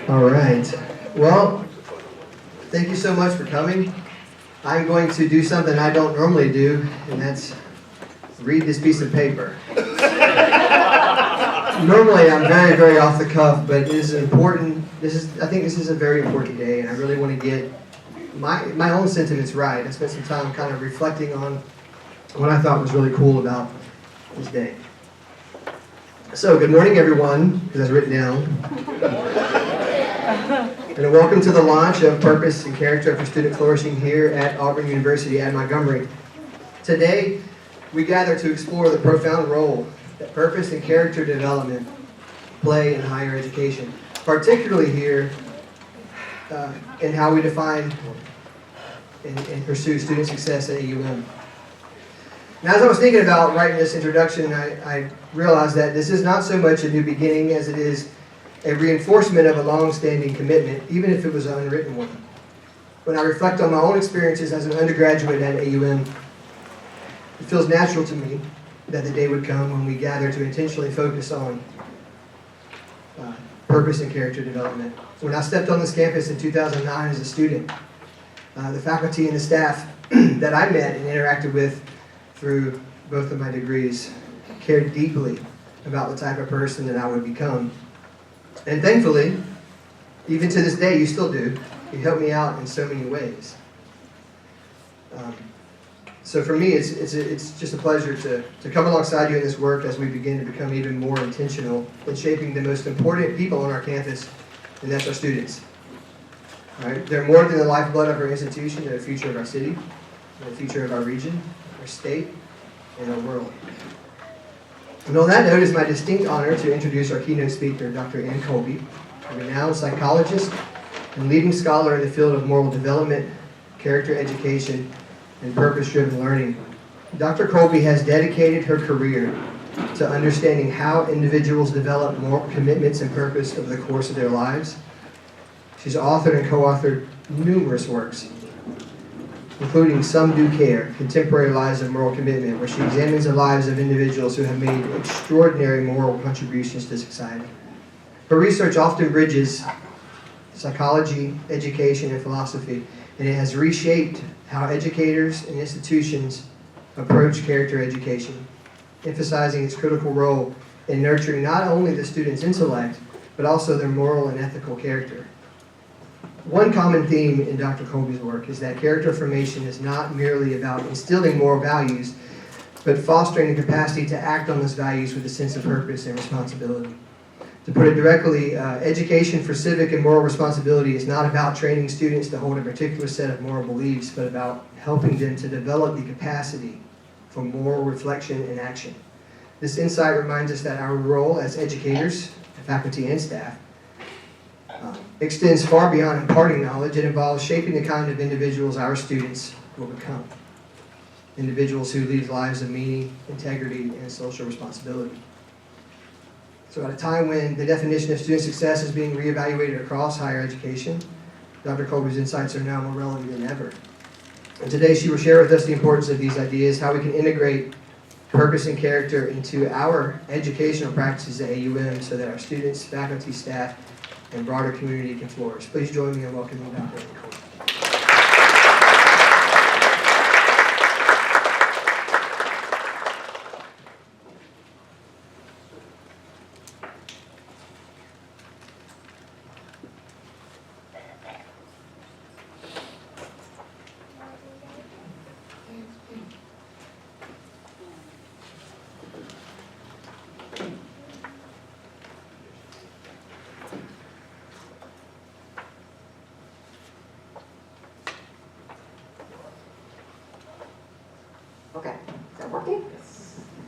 All right. Well, thank you so much for coming. I'm going to do something I don't normally do, and that's read this piece of paper. Normally, I'm very, very off the cuff, but it is important. I think this is a very important day, and I really want to get my own sentiments right. I spent some time kind of reflecting on what I thought was really cool about this day. So, good morning, everyone, because that's written down. And welcome to the launch of Purpose and Character for Student Flourishing here at Auburn University at Montgomery. Today, we gather to explore the profound role that purpose and character development play in higher education, particularly here in how we define and pursue student success at AUM. Now, as I was thinking about writing this introduction, I realized that this is not so much a new beginning as it is a reinforcement of a long-standing commitment, even if it was an unwritten one. When I reflect on my own experiences as an undergraduate at AUM, it feels natural to me that the day would come when we gather to intentionally focus on purpose and character development. When I stepped on this campus in 2009 as a student, the faculty and the staff that I met and interacted with through both of my degrees cared deeply about the type of person that I would become. And thankfully, even to this day, you still do. You help me out in so many ways. So for me, it's just a pleasure to come alongside you in this work as we begin to become even more intentional in shaping the most important people on our campus, and that's our students. All right? They're more than the lifeblood of our institution. They're the future of our city, they're the future of our region, our state, and our world. And on that note, it's my distinct honor to introduce our keynote speaker, Dr. Colby, a renowned psychologist and leading scholar in the field of moral development, character education, and purpose-driven learning. Dr. Colby has dedicated her career to understanding how individuals develop moral commitments and purpose over the course of their lives. She's authored and co-authored numerous works, including Some Do Care, Contemporary Lives of Moral Commitment, where she examines the lives of individuals who have made extraordinary moral contributions to society. Her research often bridges psychology, education, and philosophy, and it has reshaped how educators and institutions approach character education, emphasizing its critical role in nurturing not only the student's intellect, but also their moral and ethical character. One common theme in Dr. Colby's work is that character formation is not merely about instilling moral values, but fostering the capacity to act on those values with a sense of purpose and responsibility. To put it directly, education for civic and moral responsibility is not about training students to hold a particular set of moral beliefs, but about helping them to develop the capacity for moral reflection and action. This insight reminds us that our role as educators, faculty, and staff extends far beyond imparting knowledge. It involves shaping the kind of individuals our students will become. Individuals who lead lives of meaning, integrity, and social responsibility. So at a time when the definition of student success is being reevaluated across higher education, Dr. Colby's insights are now more relevant than ever. And today she will share with us the importance of these ideas, how we can integrate purpose and character into our educational practices at AUM so that our students, faculty, staff, and broader community can flourish. Please join me in welcoming Dr. Colby. Okay, is that working?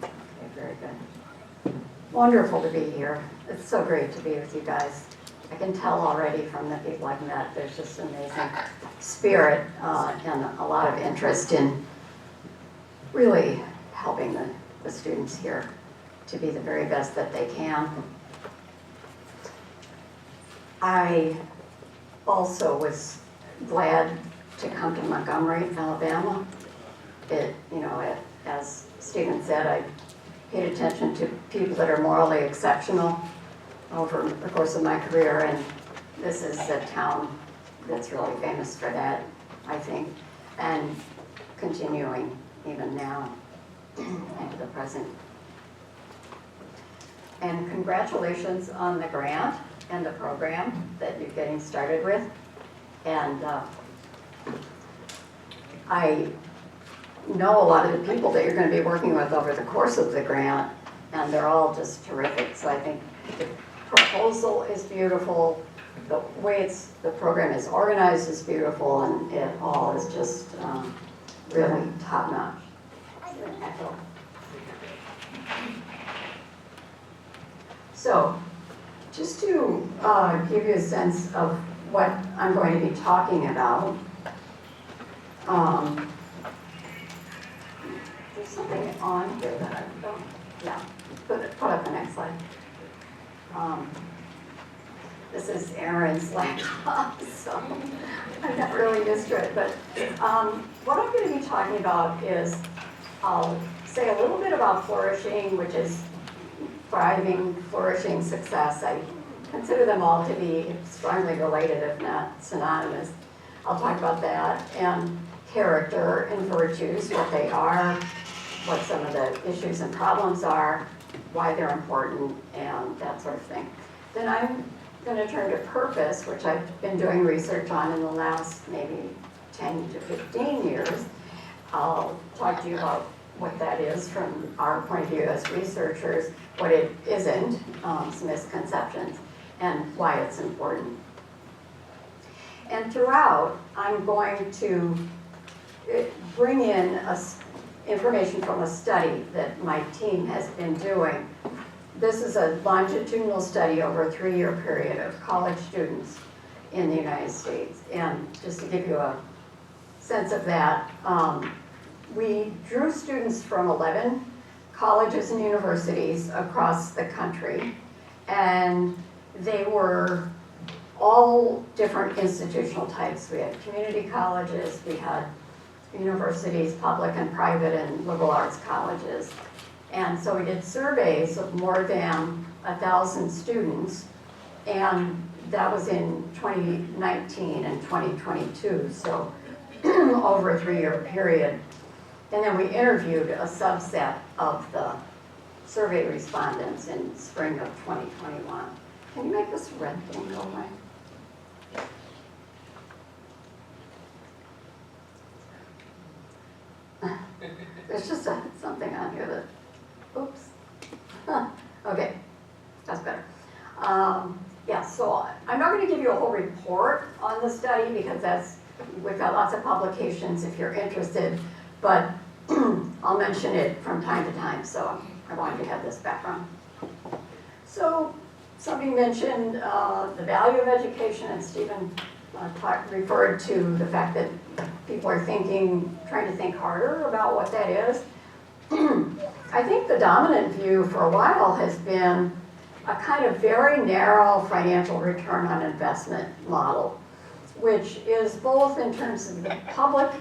Okay, very good. Wonderful to be here. It's so great to be with you guys. I can tell already from the people I've met, there's just an amazing spirit and a lot of interest in really helping the students here to be the very best that they can. I also was glad to come to Montgomery, Alabama. As Stephen said, I paid attention to people that are morally exceptional over the course of my career, and this is a town that's really famous for that, I think, and continuing even now into the present. And congratulations on the grant and the program that you're getting started with. And I know a lot of the people that you're going to be working with over the course of the grant, and they're all just terrific. So I think the proposal is beautiful, the way the program is organized is beautiful, and it all is just really top-notch. So, just to give you a sense of what I'm going to be talking about, there's something on here that I don't, yeah, put up the next slide. This is Erin's laptop, so I'm not really used to it, but what I'm going to be talking about is, I'll say a little bit about flourishing, which is thriving, flourishing, success. I consider them all to be strongly related, if not synonymous. I'll talk about that, and character and virtues, what they are, what some of the issues and problems are, why they're important, and that sort of thing. Then I'm going to turn to purpose, which I've been doing research on in the last maybe 10 to 15 years. I'll talk to you about what that is from our point of view as researchers, what it isn't, some misconceptions, and why it's important. And throughout, I'm going to bring in information from a study that my team has been doing. This is a longitudinal study over a 3-year period of college students in the United States. And just to give you a sense of that, we drew students from 11 colleges and universities across the country, and they were all different institutional types. We had community colleges, we had universities, public and private and liberal arts colleges. And so we did surveys of more than 1,000 students, and that was in 2019 and 2022, so over a 3-year period. And then we interviewed a subset of the survey respondents in spring of 2021. Can you make this red thing go away? There's just something on here that, oops. Okay, that's better. Yeah, so I'm not going to give you a whole report on the study because we've got lots of publications if you're interested, but I'll mention it from time to time, so I wanted to have this background. So somebody mentioned the value of education, and Stephen referred to the fact that people are trying to think harder about what that is. I think the dominant view for a while has been a kind of very narrow financial return on investment model, which is both in terms of the public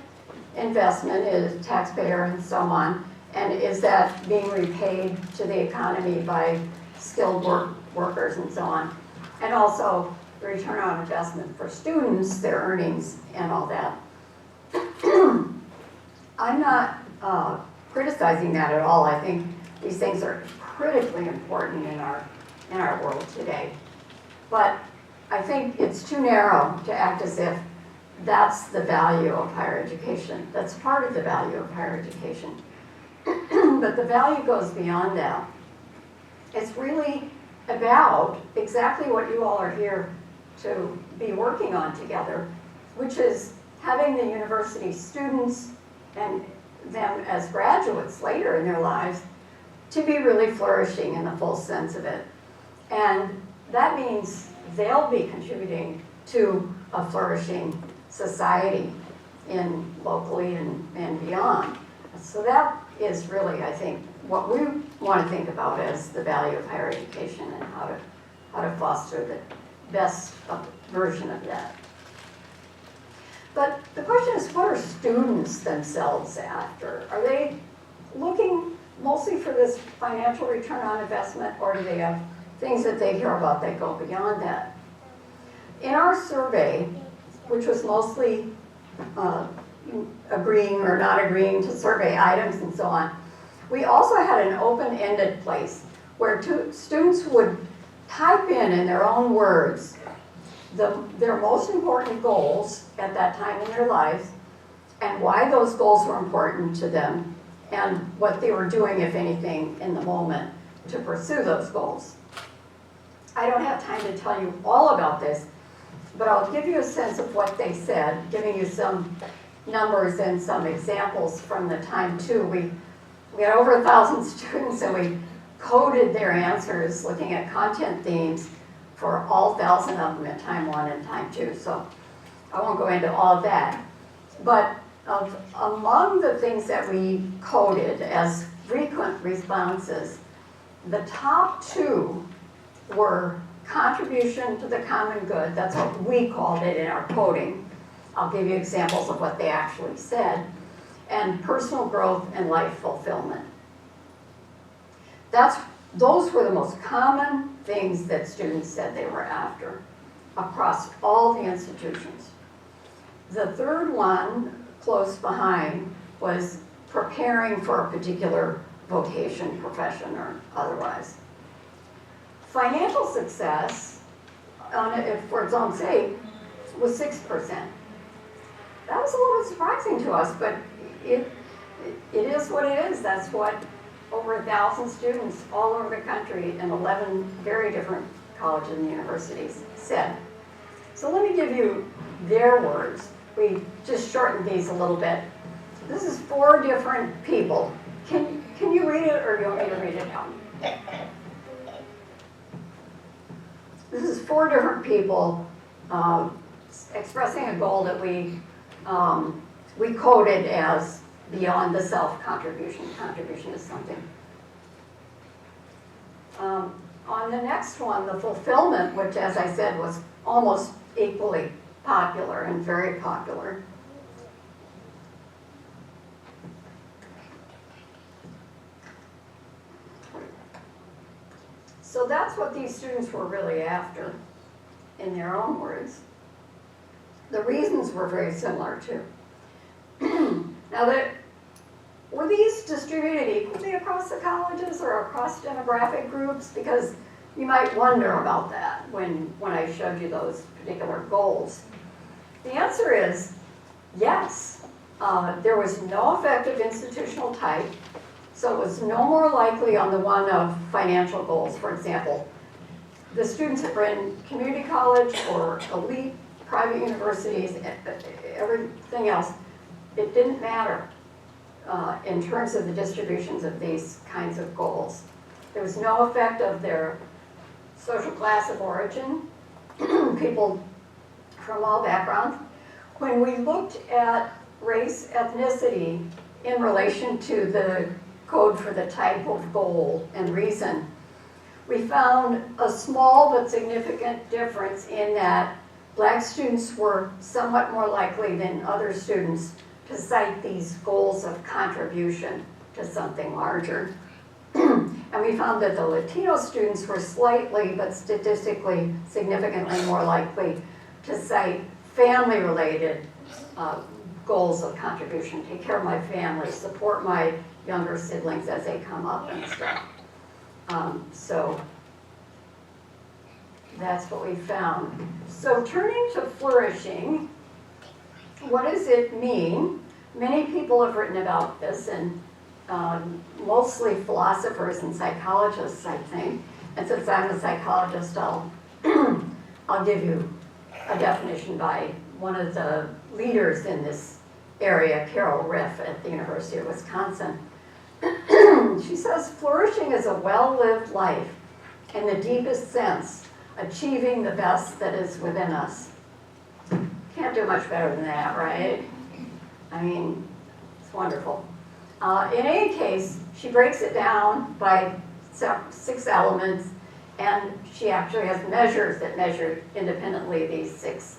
investment, is taxpayer and so on, and is that being repaid to the economy by skilled workers and so on, and also the return on investment for students, their earnings and all that. I'm not criticizing that at all. I think these things are critically important in our world today. But I think it's too narrow to act as if that's the value of higher education. That's part of the value of higher education. But the value goes beyond that. It's really about exactly what you all are here to be working on together, which is having the university students and them as graduates later in their lives to be really flourishing in the full sense of it. And that means they'll be contributing to a flourishing society locally and beyond. So that is really, I think, what we want to think about as the value of higher education and how to foster the best version of that. But the question is, what are students themselves after? Are they looking mostly for this financial return on investment, or do they have things that they hear about that go beyond that? In our survey, which was mostly agreeing or not agreeing to survey items and so on, we also had an open-ended place where students would type in their own words their most important goals at that time in their lives and why those goals were important to them and what they were doing, if anything, in the moment to pursue those goals. I don't have time to tell you all about this, but I'll give you a sense of what they said, giving you some numbers and some examples from the time too. We had over 1,000 students and we coded their answers looking at content themes for all 1,000 of them at time 1 and time 2. So I won't go into all of that. But among the things that we coded as frequent responses, the top 2 were contribution to the common good. That's what we called it in our coding. I'll give you examples of what they actually said. And personal growth and life fulfillment. Those were the most common things that students said they were after across all the institutions. The third one, close behind, was preparing for a particular vocation, profession, or otherwise. Financial success, for its own sake, was 6%. That was a little bit surprising to us, but it is what it is. That's what over 1,000 students all over the country in 11 very different colleges and universities said. So let me give you their words. We just shortened these a little bit. This is 4 different people. Can you read it, or do you want me to read it out? This is 4 different people expressing a goal that we coded as beyond the self-contribution. Contribution is something. On the next one, the fulfillment, which, as I said, was almost equally popular and very popular. So that's what these students were really after, in their own words. The reasons were very similar, too. Now, were these distributed equally across the colleges or across demographic groups? Because you might wonder about that when I showed you those particular goals. The answer is yes. There was no effective institutional type, so it was no more likely on the one of financial goals. For example, the students that were in community college or elite private universities, everything else, it didn't matter in terms of the distributions of these kinds of goals. There was no effect of their social class of origin, people from all backgrounds. When we looked at race, ethnicity in relation to the code for the type of goal and reason, we found a small but significant difference in that Black students were somewhat more likely than other students to cite these goals of contribution to something larger. And we found that the Latino students were slightly, but statistically significantly more likely to cite family-related goals of contribution. Take care of my family, support my younger siblings as they come up and stuff. So that's what we found. So turning to flourishing, what does it mean? Many people have written about this, and mostly philosophers and psychologists, I think. And since I'm a psychologist, I'll give you a definition by one of the leaders in this area, Carol Riff at the University of Wisconsin. She says, flourishing is a well-lived life in the deepest sense, achieving the best that is within us. Can't do much better than that, right? I mean, it's wonderful. In any case, she breaks it down by 6 elements, and she actually has measures that measure independently these six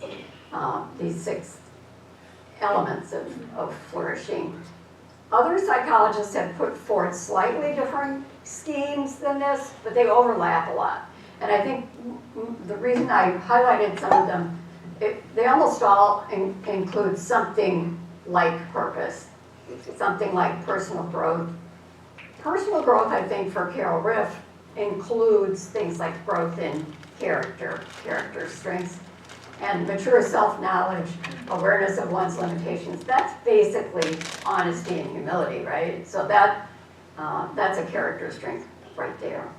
elements of flourishing. Other psychologists have put forth slightly different schemes than this, but they overlap a lot. And I think the reason I highlighted some of them, they almost all include something like purpose, something like personal growth. Personal growth, I think, for Carol Riff includes things like growth in character strengths, and mature self-knowledge, awareness of one's limitations. That's basically honesty and humility, right? So that's a character strength right there.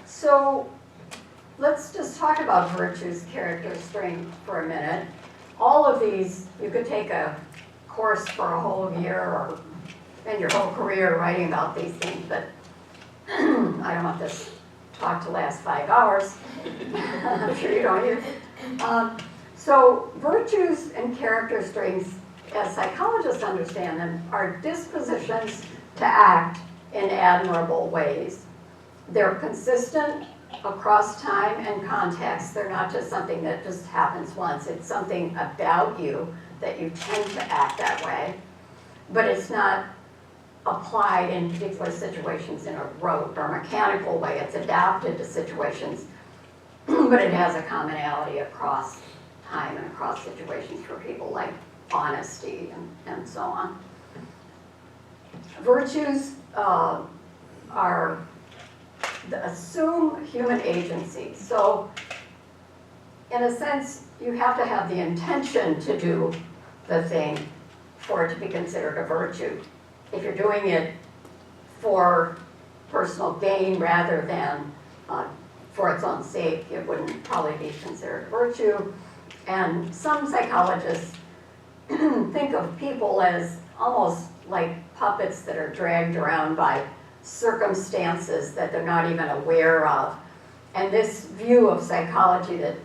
So let's just talk about virtues, character strength for a minute. All of these, you could take a course for a whole year or spend your whole career writing about these things, but I don't want this talk to last 5 hours. I'm sure you don't either. So virtues and character strengths, as psychologists understand them, are dispositions to act in admirable ways. They're consistent across time and context. They're not just something that just happens once. It's something about you that you tend to act that way, but it's not applied in particular situations in a rote or mechanical way. It's adapted to situations, but it has a commonality across time and across situations for people, like honesty and so on. Virtues assume human agency. So in a sense, you have to have the intention to do the thing for it to be considered a virtue. If you're doing it for personal gain rather than for its own sake, it wouldn't probably be considered a virtue. And some psychologists think of people as almost like puppets that are dragged around by circumstances that they're not even aware of. And this view of psychology that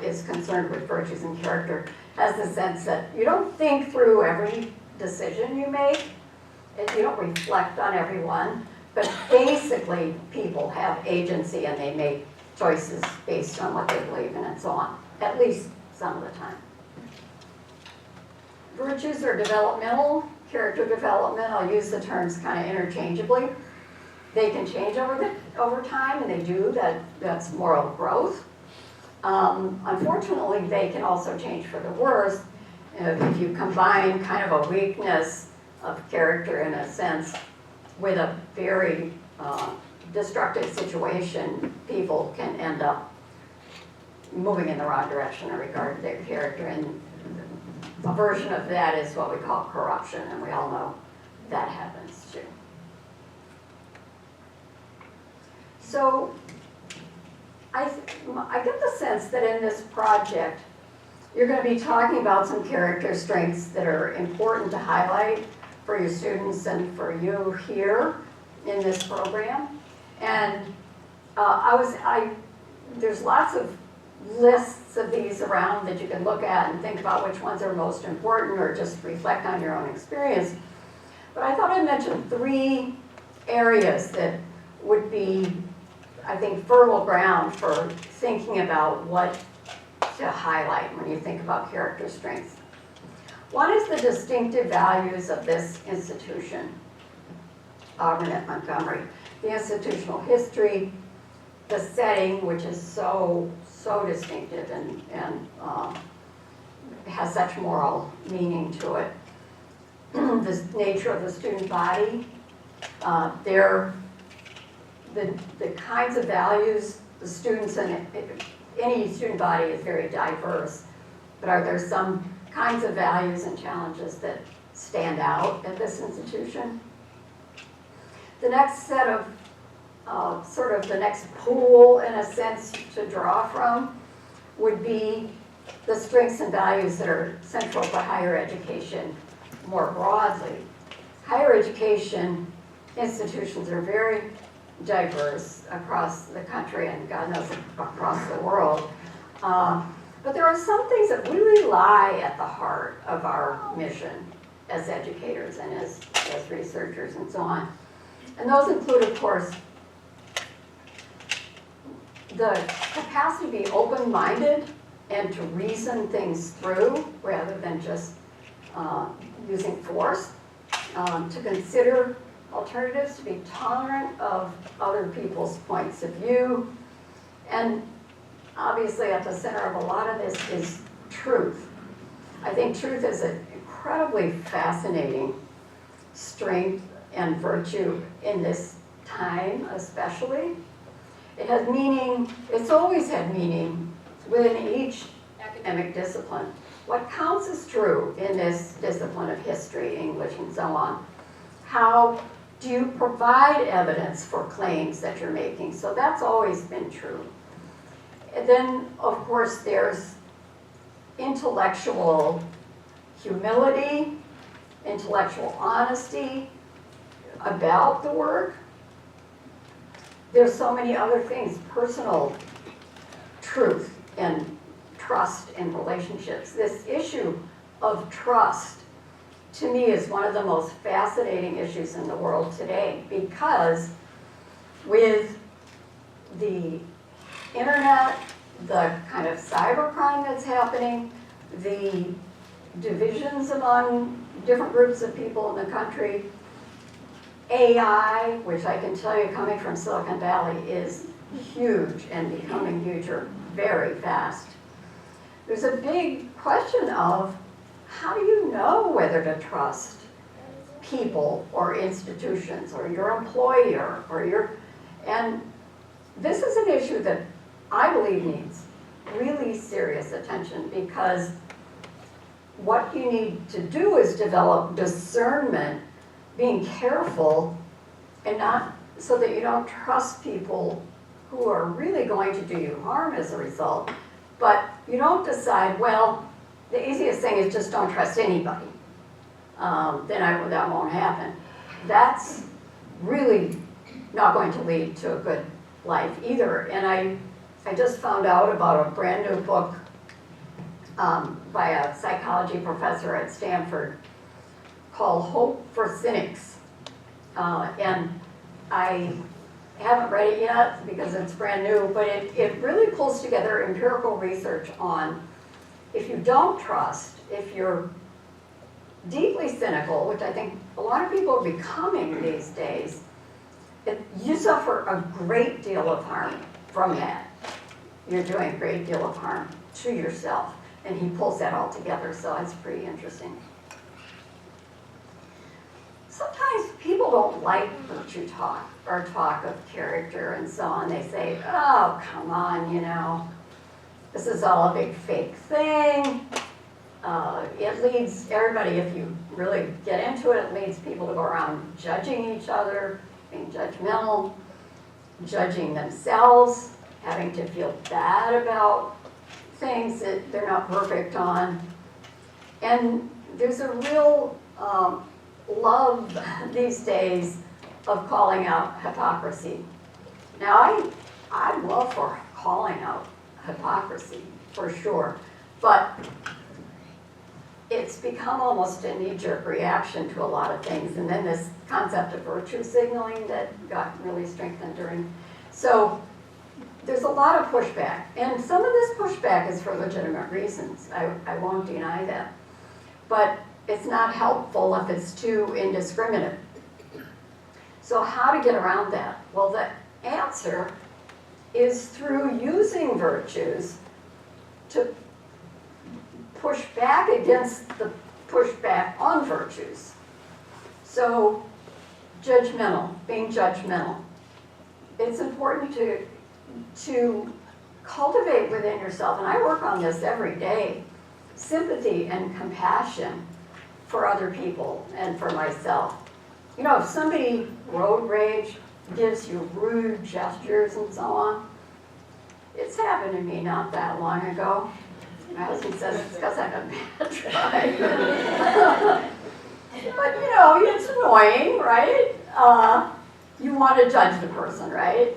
is concerned with virtues and character has the sense that you don't think through every decision you make, you don't reflect on every one, but basically people have agency and they make choices based on what they believe in and so on, at least some of the time. Virtues are developmental, character development, I'll use the terms kind of interchangeably. They can change over time, and they do. That's moral growth. Unfortunately, they can also change for the worse if you combine kind of a weakness of character, in a sense, with a very destructive situation. People can end up moving in the wrong direction in regard to their character, and a version of that is what we call corruption, and we all know that happens too. So I get the sense that in this project, you're going to be talking about some character strengths that are important to highlight for your students and for you here in this program. And there's lots of lists of these around that you can look at and think about which ones are most important, or just reflect on your own experience. But I thought I'd mention 3 areas that would be, I think, fertile ground for thinking about what to highlight when you think about character strengths. One is the distinctive values of this institution, Auburn at Montgomery. The institutional history, the setting, which is so distinctive and has such moral meaning to it. The nature of the student body, the kinds of values the students, and any student body is very diverse, but are there some kinds of values and challenges that stand out at this institution? The next set of sort of the next pool, in a sense, to draw from would be the strengths and values that are central to higher education more broadly. Higher education institutions are very diverse across the country and God knows across the world. But there are some things that really lie at the heart of our mission as educators and as researchers and so on. And those include, of course, the capacity to be open-minded and to reason things through rather than just using force, to consider alternatives, to be tolerant of other people's points of view. And obviously at the center of a lot of this is truth. I think truth is an incredibly fascinating strength and virtue in this time especially. It has meaning, it's always had meaning within each academic discipline. What counts as true in this discipline of history, English, and so on? How do you provide evidence for claims that you're making? So that's always been true. And then, of course, there's intellectual humility, intellectual honesty about the work. There's so many other things, personal truth and trust in relationships. This issue of trust, to me, is one of the most fascinating issues in the world today, because with the internet, the kind of cybercrime that's happening, the divisions among different groups of people in the country, AI, which I can tell you coming from Silicon Valley is huge and becoming huger very fast. There's a big question of how do you know whether to trust people or institutions or your employer or and this is an issue that I believe needs really serious attention, because what you need to do is develop discernment, being careful, and not so that you don't trust people who are really going to do you harm as a result, but you don't decide, well, the easiest thing is just don't trust anybody. That won't happen. That's really not going to lead to a good life either. And I just found out about a brand new book by a psychology professor at Stanford called Hope for Cynics. And I haven't read it yet because it's brand new, but it really pulls together empirical research on if you don't trust, if you're deeply cynical, which I think a lot of people are becoming these days, you suffer a great deal of harm from that. You're doing a great deal of harm to yourself. And he pulls that all together, so it's pretty interesting. Sometimes people don't like virtue talk or talk of character and so on. They say, oh, come on, this is all a big fake thing. It leads everybody, if you really get into it, it leads people to go around judging each other, being judgmental, judging themselves, having to feel bad about things that they're not perfect on. And there's a real love these days of calling out hypocrisy. Now, I'm love for calling out hypocrisy, for sure, but it's become almost a knee-jerk reaction to a lot of things. And then this concept of virtue signaling that got really strengthened during. So there's a lot of pushback. And some of this pushback is for legitimate reasons. I won't deny that. But it's not helpful if it's too indiscriminate. So how to get around that? Well, the answer is through using virtues to push back against the pushback on virtues. So being judgmental. It's important to cultivate within yourself, and I work on this every day, sympathy and compassion for other people and for myself. If somebody road rage, gives you rude gestures and so on, it's happened to me not that long ago. My husband says it's because I'm a bad driver. But it's annoying, right? You want to judge the person, right?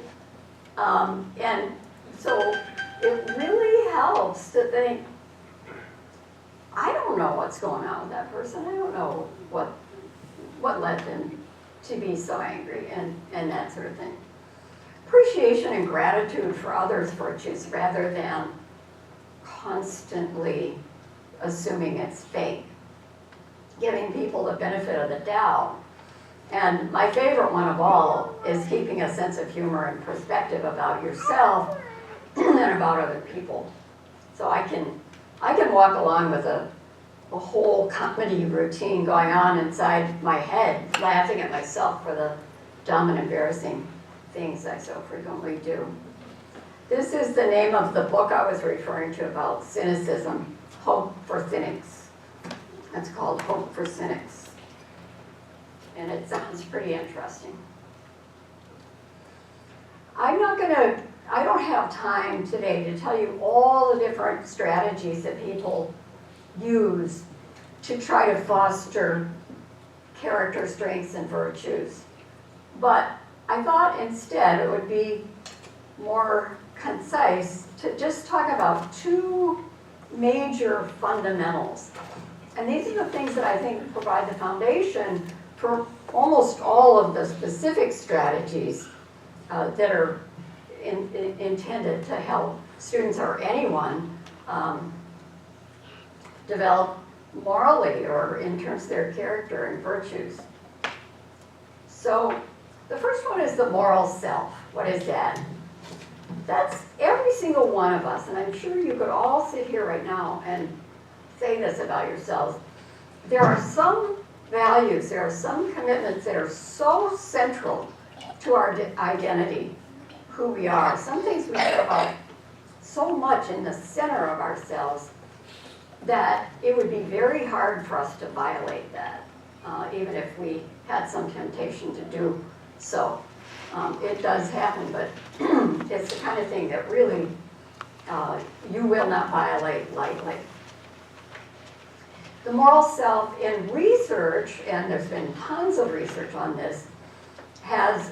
And so it really helps to think, I don't know what's going on with that person. I don't know what led them to be so angry and that sort of thing. Appreciation and gratitude for others' virtues rather than constantly assuming it's fake. Giving people the benefit of the doubt And my favorite one of all is keeping a sense of humor and perspective about yourself and about other people. So I can walk along with a whole comedy routine going on inside my head, laughing at myself for the dumb and embarrassing things I so frequently do. This is the name of the book I was referring to about cynicism, Hope for Cynics. It's called Hope for Cynics. And it sounds pretty interesting. I don't have time today to tell you all the different strategies that people use to try to foster character strengths and virtues. But I thought instead it would be more concise to just talk about two major fundamentals. And these are the things that I think provide the foundation for almost all of the specific strategies that are intended to help students or anyone develop morally or in terms of their character and virtues. So the first one is the moral self. What is that? That's every single one of us, and I'm sure you could all sit here right now and say this about yourselves. There are some values, there are some commitments that are so central to our identity, who we are. Some things we care about so much in the center of ourselves that it would be very hard for us to violate that, even if we had some temptation to do so. It does happen, but it's the kind of thing that really you will not violate lightly. The moral self in research, and there's been tons of research on this, has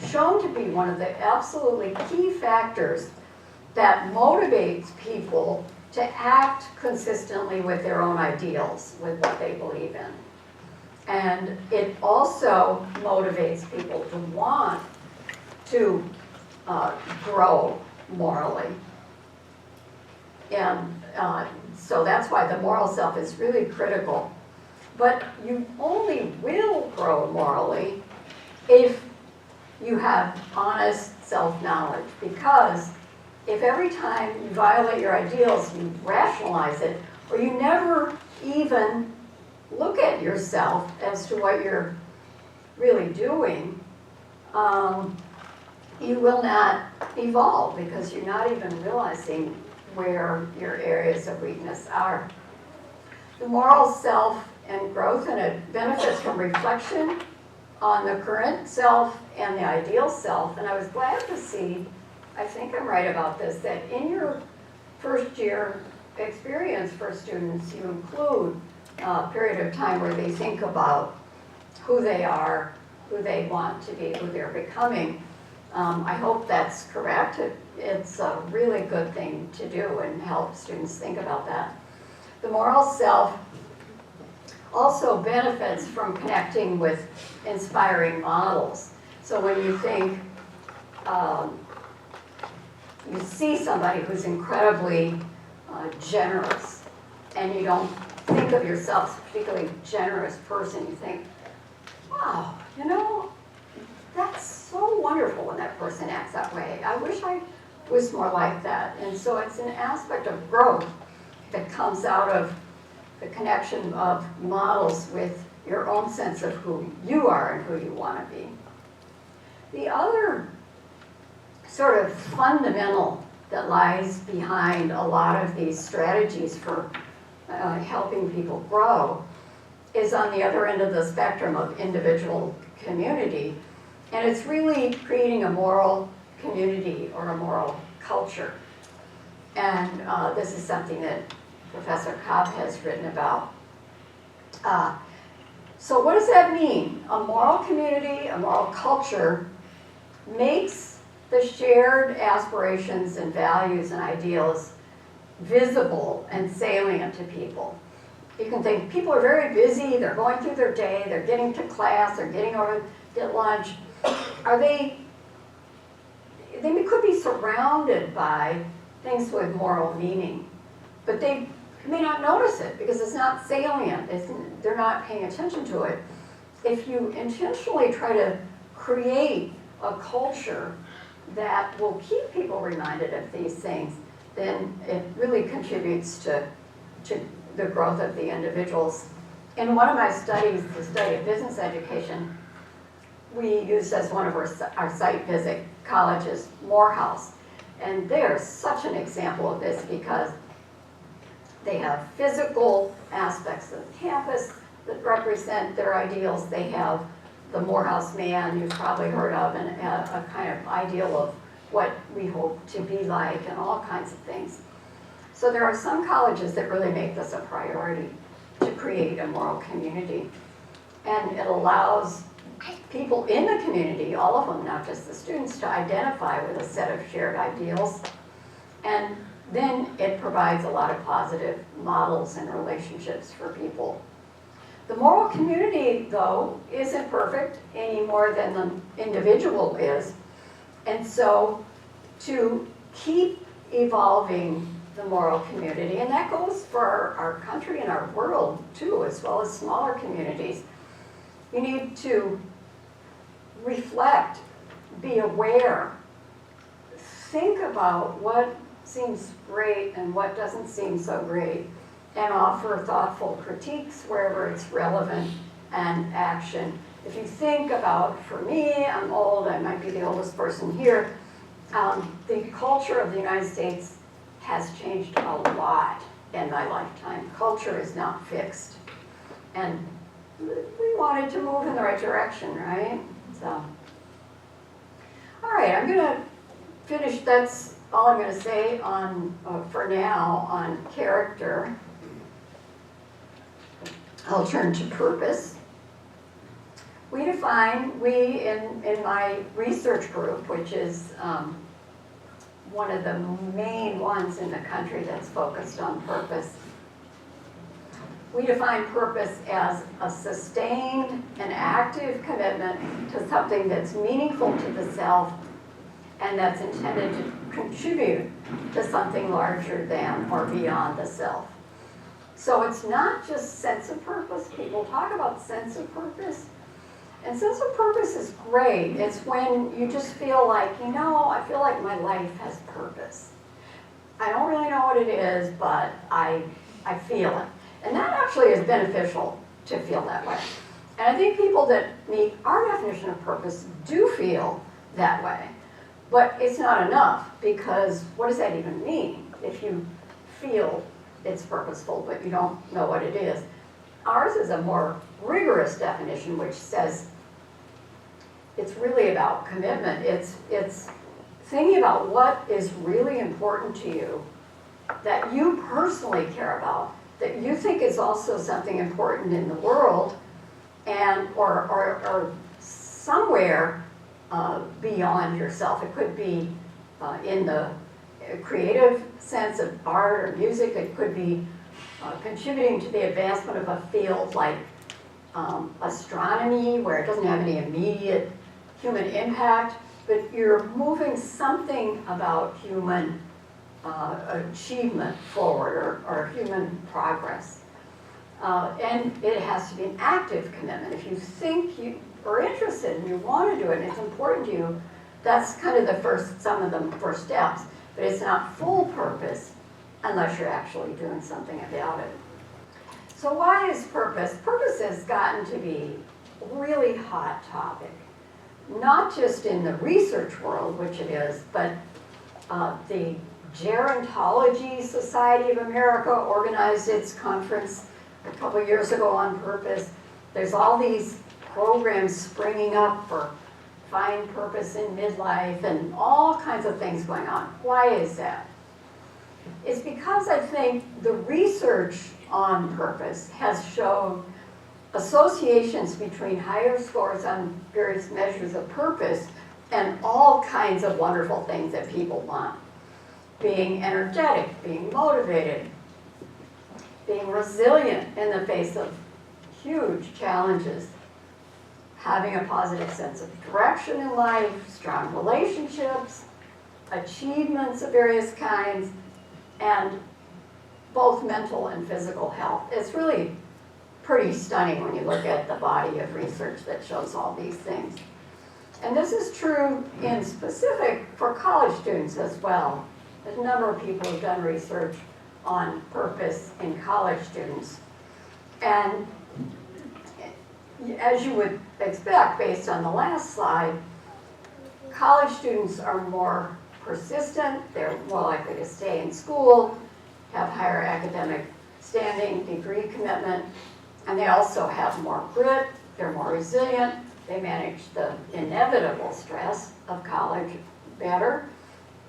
shown to be one of the absolutely key factors that motivates people to act consistently with their own ideals, with what they believe in. And it also motivates people to want to grow morally. And so that's why the moral self is really critical. But you only will grow morally if you have honest self-knowledge, because if every time you violate your ideals, you rationalize it, or you never even look at yourself as to what you're really doing, you will not evolve because you're not even realizing where your areas of weakness are. The moral self and growth, and it benefits from reflection on the current self and the ideal self. And I was glad to see, I think I'm right about this, that in your first year experience for students, you include a period of time where they think about who they are, who they want to be, who they're becoming. I hope that's correct. It's a really good thing to do and help students think about that. The moral self also benefits from connecting with inspiring models. So when you think, you see somebody who's incredibly generous, and you don't think of yourself as a particularly generous person, you think, wow, you know, that's so wonderful when that person acts that way. I wish I was more like that. And so it's an aspect of growth that comes out of the connection of models with your own sense of who you are and who you want to be. The other sort of fundamental that lies behind a lot of these strategies for helping people grow is on the other end of the spectrum of individual community. And it's really creating a moral community or a moral culture. And this is something that Professor Cobb has written about. So what does that mean? A moral community, a moral culture makes the shared aspirations and values and ideals visible and salient to people. You can think people are very busy, they're going through their day, they're getting to class, they're getting over to get lunch. They could be surrounded by things with moral meaning, but they may not notice it because it's not salient, they're not paying attention to it. if you intentionally try to create a culture that will keep people reminded of these things, then it really contributes to the growth of the individuals. In one of my studies, the study of business education, we used as one of our site visit colleges, Morehouse. And they're such an example of this because they have physical aspects of the campus that represent their ideals. They have the Morehouse man you've probably heard of, and a kind of ideal of what we hope to be like and all kinds of things. So there are some colleges that really make this a priority to create a moral community. And it allows people in the community, all of them, not just the students, to identify with a set of shared ideals. And then it provides a lot of positive models and relationships for people. The moral community, though, isn't perfect any more than the individual is. And so to keep evolving the moral community, and that goes for our country and our world too, as well as smaller communities, you need to reflect, be aware, think about what seems great and what doesn't seem so great, and offer thoughtful critiques wherever it's relevant and action. If you think about, for me, I'm old, I might be the oldest person here, the culture of the United States has changed a lot in my lifetime. Culture is not fixed. And we wanted to move in the right direction, right? So, all right, I'm gonna finish, that's all I'm gonna say on, for now, on character. I'll turn to purpose. We define, in my research group, which is one of the main ones in the country that's focused on purpose, we define purpose as a sustained and active commitment to something that's meaningful to the self and that's intended to contribute to something larger than or beyond the self. So it's not just sense of purpose. People talk about sense of purpose. And sense of purpose is great. It's when you just feel like, you know, I feel like my life has purpose. I don't really know what it is, but I feel it. And that actually is beneficial to feel that way. And I think people that meet our definition of purpose do feel that way. But it's not enough, because what does that even mean if you feel it's purposeful but you don't know what it is? Ours is a more rigorous definition, which says it's really about commitment. It's thinking about what is really important to you, that you personally care about, that you think is also something important in the world, and or somewhere beyond yourself. It could be in the creative sense of art or music. It could be contributing to the advancement of a field like astronomy, where it doesn't have any immediate human impact, but you're moving something about human achievement forward or human progress. And it has to be an active commitment. If you think you are interested and you want to do it and it's important to you, that's kind of some of the first steps. But it's not full purpose unless you're actually doing something about it. So why is purpose? Purpose has gotten to be a really hot topic, not just in the research world, which it is, but the Gerontology Society of America organized its conference a couple years ago on purpose. There's all these programs springing up for find purpose in midlife and all kinds of things going on. Why is that? It's because I think the research on purpose has shown associations between higher scores on various measures of purpose and all kinds of wonderful things that people want. Being energetic, being motivated, being resilient in the face of huge challenges, having a positive sense of direction in life, strong relationships, achievements of various kinds, and both mental and physical health. It's really pretty stunning when you look at the body of research that shows all these things. And this is true in specific for college students as well. There's a number of people who've done research on purpose in college students. And as you would expect based on the last slide, college students are more persistent, they're more likely to stay in school, have higher academic standing, degree commitment, and they also have more grit, they're more resilient, they manage the inevitable stress of college better,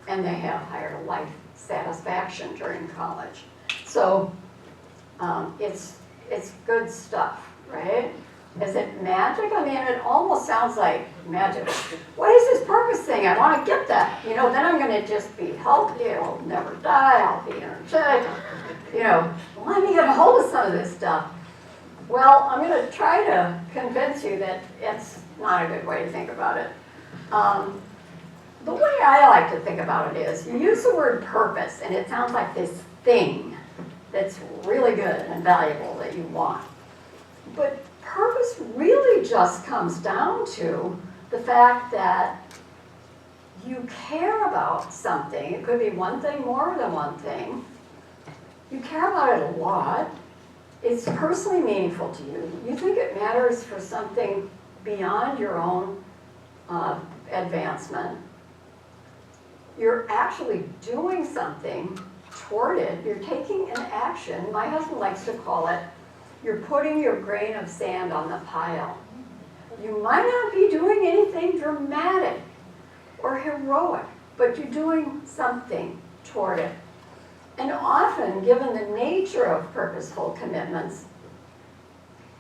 and they have higher life satisfaction during college. So it's good stuff, right? Is it magic? I mean, it almost sounds like magic. What is this purpose thing? I want to get that. You know, then I'm going to just be healthy. I'll never die. I'll be energetic. You know, let me get a hold of some of this stuff. Well, I'm going to try to convince you that it's not a good way to think about it. The way I like to think about it is, you use the word purpose, and it sounds like this thing that's really good and valuable that you want. But purpose really just comes down to the fact that you care about something. It could be one thing more than one thing. You care about it a lot. It's personally meaningful to you. You think it matters for something beyond your own advancement. You're actually doing something toward it. You're taking an action. My husband likes to call it, you're putting your grain of sand on the pile. You might not be doing anything dramatic or heroic, but you're doing something toward it. And often, given the nature of purposeful commitments,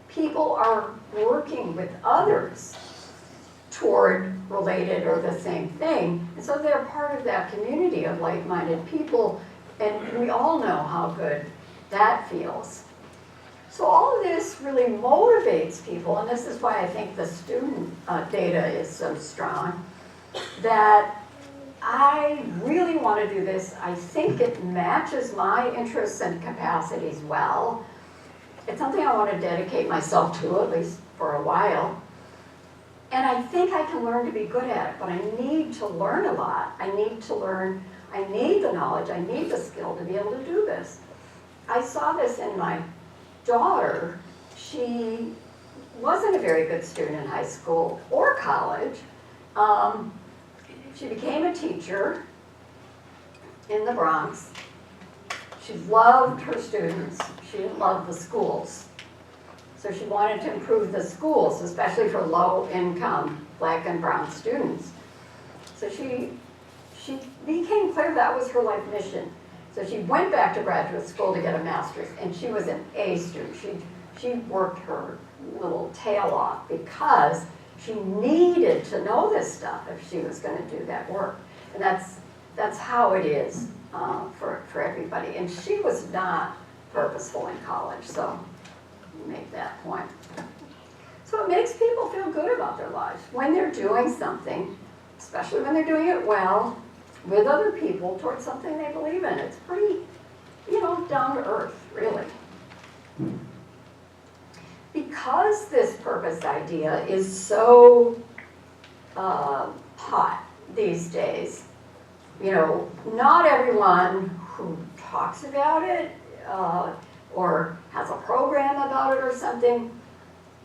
people are working with others toward related or the same thing. And so they're part of that community of like-minded people, and we all know how good that feels. So all of this really motivates people, and this is why I think the student data is so strong, that I really want to do this. I think it matches my interests and capacities well. It's something I want to dedicate myself to, at least for a while. And I think I can learn to be good at it, but I need to learn a lot. I need to learn, I need the knowledge, I need the skill to be able to do this. I saw this in my daughter. She wasn't a very good student in high school or college. She became a teacher in the Bronx. She loved her students. She didn't love the schools. So she wanted to improve the schools, especially for low-income Black and brown students. So she became clear that was her life mission. So she went back to graduate school to get a master's, and she was an A student. She worked her little tail off because she needed to know this stuff if she was going to do that work. And that's how it is for everybody. And she was not purposeful in college, so make that point. So it makes people feel good about their lives when they're doing something, especially when they're doing it well, with other people towards something they believe in. It's pretty, down to earth, really. Because this purpose idea is so hot these days, not everyone who talks about it or has a program about it or something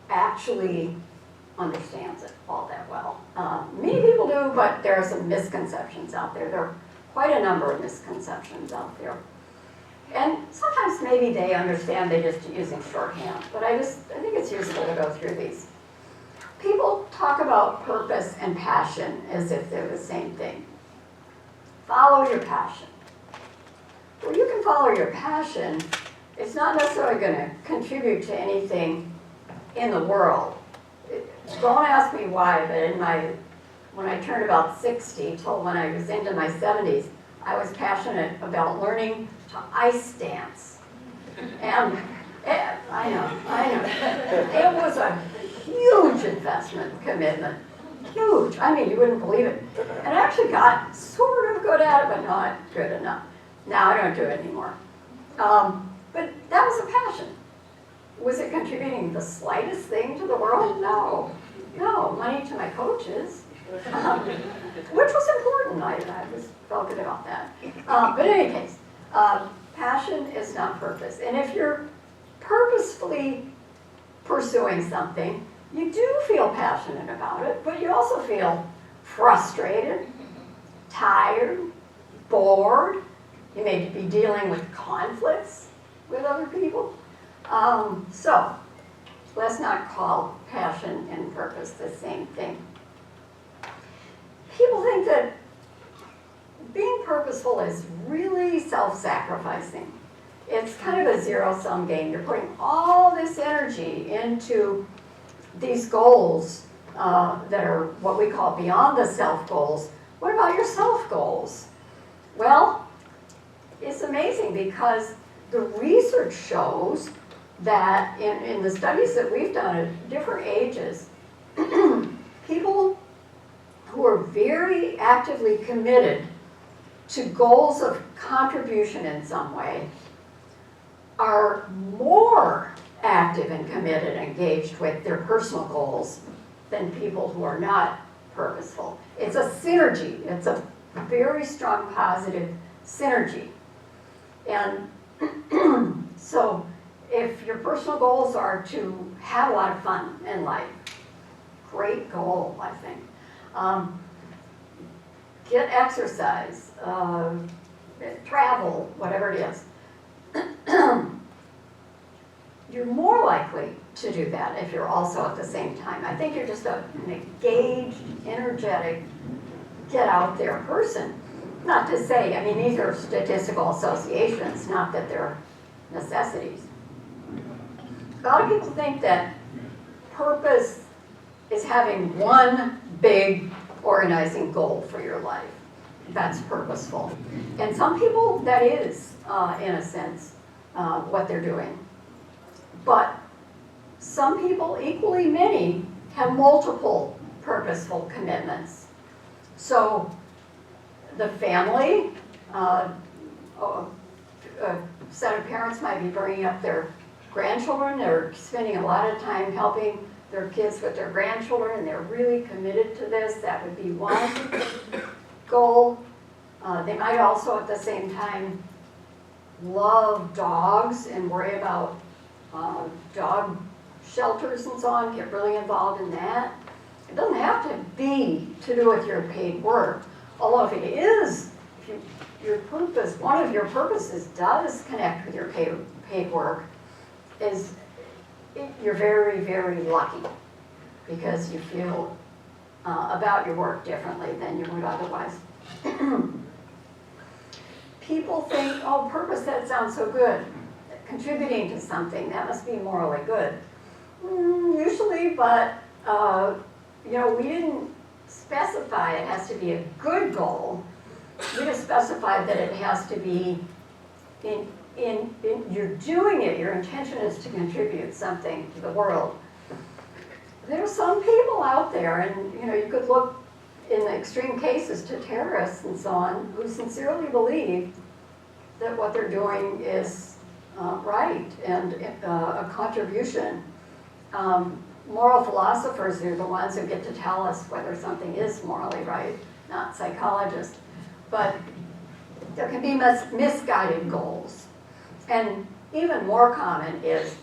actually understands it all that well. Many people do, but there are some misconceptions out there. There are quite a number of misconceptions out there. And sometimes maybe they understand, they're just using shorthand, but I think it's useful to go through these. People talk about purpose and passion as if they're the same thing. Follow your passion. Well, you can follow your passion. It's not necessarily going to contribute to anything in the world. Don't ask me why, but when I turned about 60 till when I was into my 70s, I was passionate about learning to ice dance. And I know. It was a huge investment, commitment. Huge. I mean, you wouldn't believe it. And I actually got sort of good at it, but not good enough. Now I don't do it anymore. But that was a passion. Was it contributing the slightest thing to the world? No. No, money to my coaches, which was important. Felt good about that. But in any case, passion is not purpose. And if you're purposefully pursuing something, you do feel passionate about it, but you also feel frustrated, tired, bored. You may be dealing with conflicts with other people. So let's not call passion and purpose the same thing. People think that being purposeful is really self-sacrificing. It's kind of a zero-sum game. You're putting all this energy into these goals that are what we call beyond the self goals. What about your self goals? Well, it's amazing because the research shows that in the studies that we've done at different ages, people who are very actively committed to goals of contribution in some way are more active and committed and engaged with their personal goals than people who are not purposeful. It's a synergy. It's a very strong positive synergy. And so if your personal goals are to have a lot of fun in life, great goal, I think. Get exercise, travel, whatever it is. You're more likely to do that if you're also at the same time. I think you're just an engaged, energetic, get out there person. Not to say, I mean, these are statistical associations, not that they're necessities. A lot of people think that purpose is having one big organizing goal for your life. That's purposeful. And some people, that is, in a sense, what they're doing. But some people, equally many, have multiple purposeful commitments. So the family, a set of parents might be bringing up their grandchildren. They're spending a lot of time helping their kids with their grandchildren, and they're really committed to this. That would be one goal. They might also, at the same time, love dogs and worry about dog shelters and so on, get really involved in that. It doesn't have to be to do with your paid work. Although if it is, if your purpose, one of your purposes does connect with your paid work, you're very, very lucky because you feel about your work differently than you would otherwise. People think, oh, purpose, that sounds so good. Contributing to something, that must be morally good. Usually, but we didn't specify it has to be a good goal. We just specified that it has to be you're doing it, your intention is to contribute something to the world. There are some people out there, and you could look in the extreme cases to terrorists and so on, who sincerely believe that what they're doing is right and a contribution. Moral philosophers are the ones who get to tell us whether something is morally right, not psychologists. But there can be misguided goals. And even more common is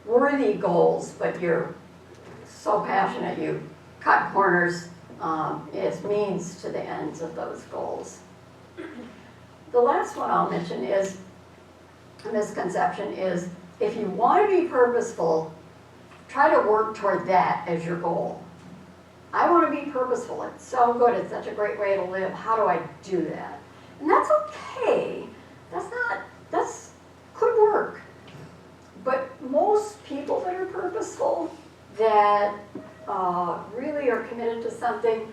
worthy goals, but you're so passionate you cut corners as means to the ends of those goals. The last one I'll mention is a misconception is if you want to be purposeful, try to work toward that as your goal. I want to be purposeful. It's so good. It's such a great way to live. How do I do that? And that's okay. That's could work. But most people that are purposeful, that really are committed to something,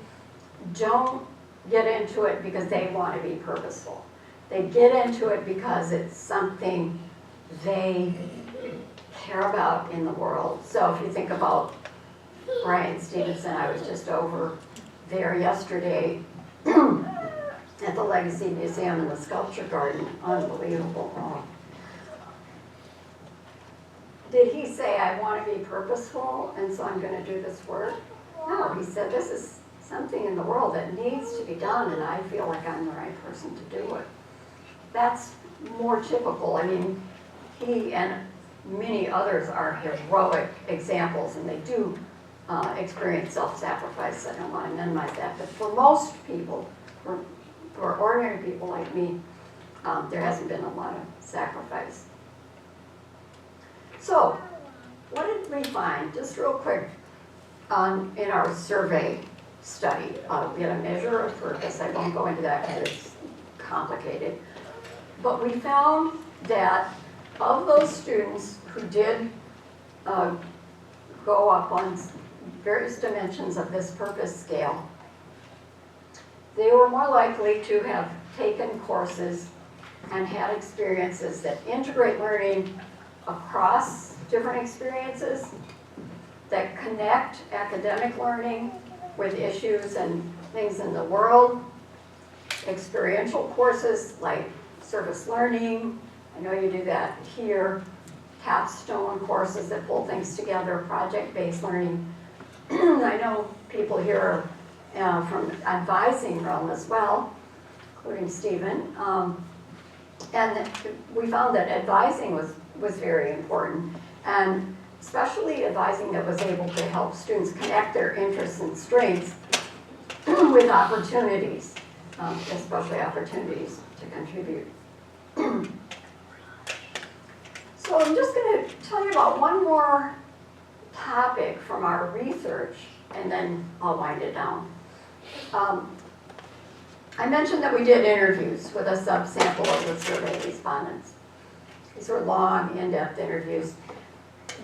don't get into it because they want to be purposeful. They get into it because it's something they care about in the world. So if you think about Brian Stevenson, I was just over there yesterday at the Legacy Museum in the Sculpture Garden. Unbelievable. did he say, I want to be purposeful, and so I'm going to do this work? No, he said, this is something in the world that needs to be done, and I feel like I'm the right person to do it. That's more typical. I mean, he and many others are heroic examples, and they do experience self-sacrifice. I don't want to minimize that, but for most people, for ordinary people like me, there hasn't been a lot of sacrifice. So, what did we find? Just real quick, in our survey study, we had a measure of purpose. I won't go into that because it's complicated. But we found that of those students who did go up on various dimensions of this purpose scale, they were more likely to have taken courses and had experiences that integrate learning across different experiences, that connect academic learning with issues and things in the world, experiential courses like service learning, I know you do that here, capstone courses that pull things together, project-based learning. I know people here from advising realm as well, including Stephen. And we found that advising was very important, and especially advising that was able to help students connect their interests and strengths with opportunities, especially opportunities to contribute. So I'm just going to tell you about one more topic from our research, and then I'll wind it down. I mentioned that we did interviews with a subsample of the survey respondents. These were long, in-depth interviews.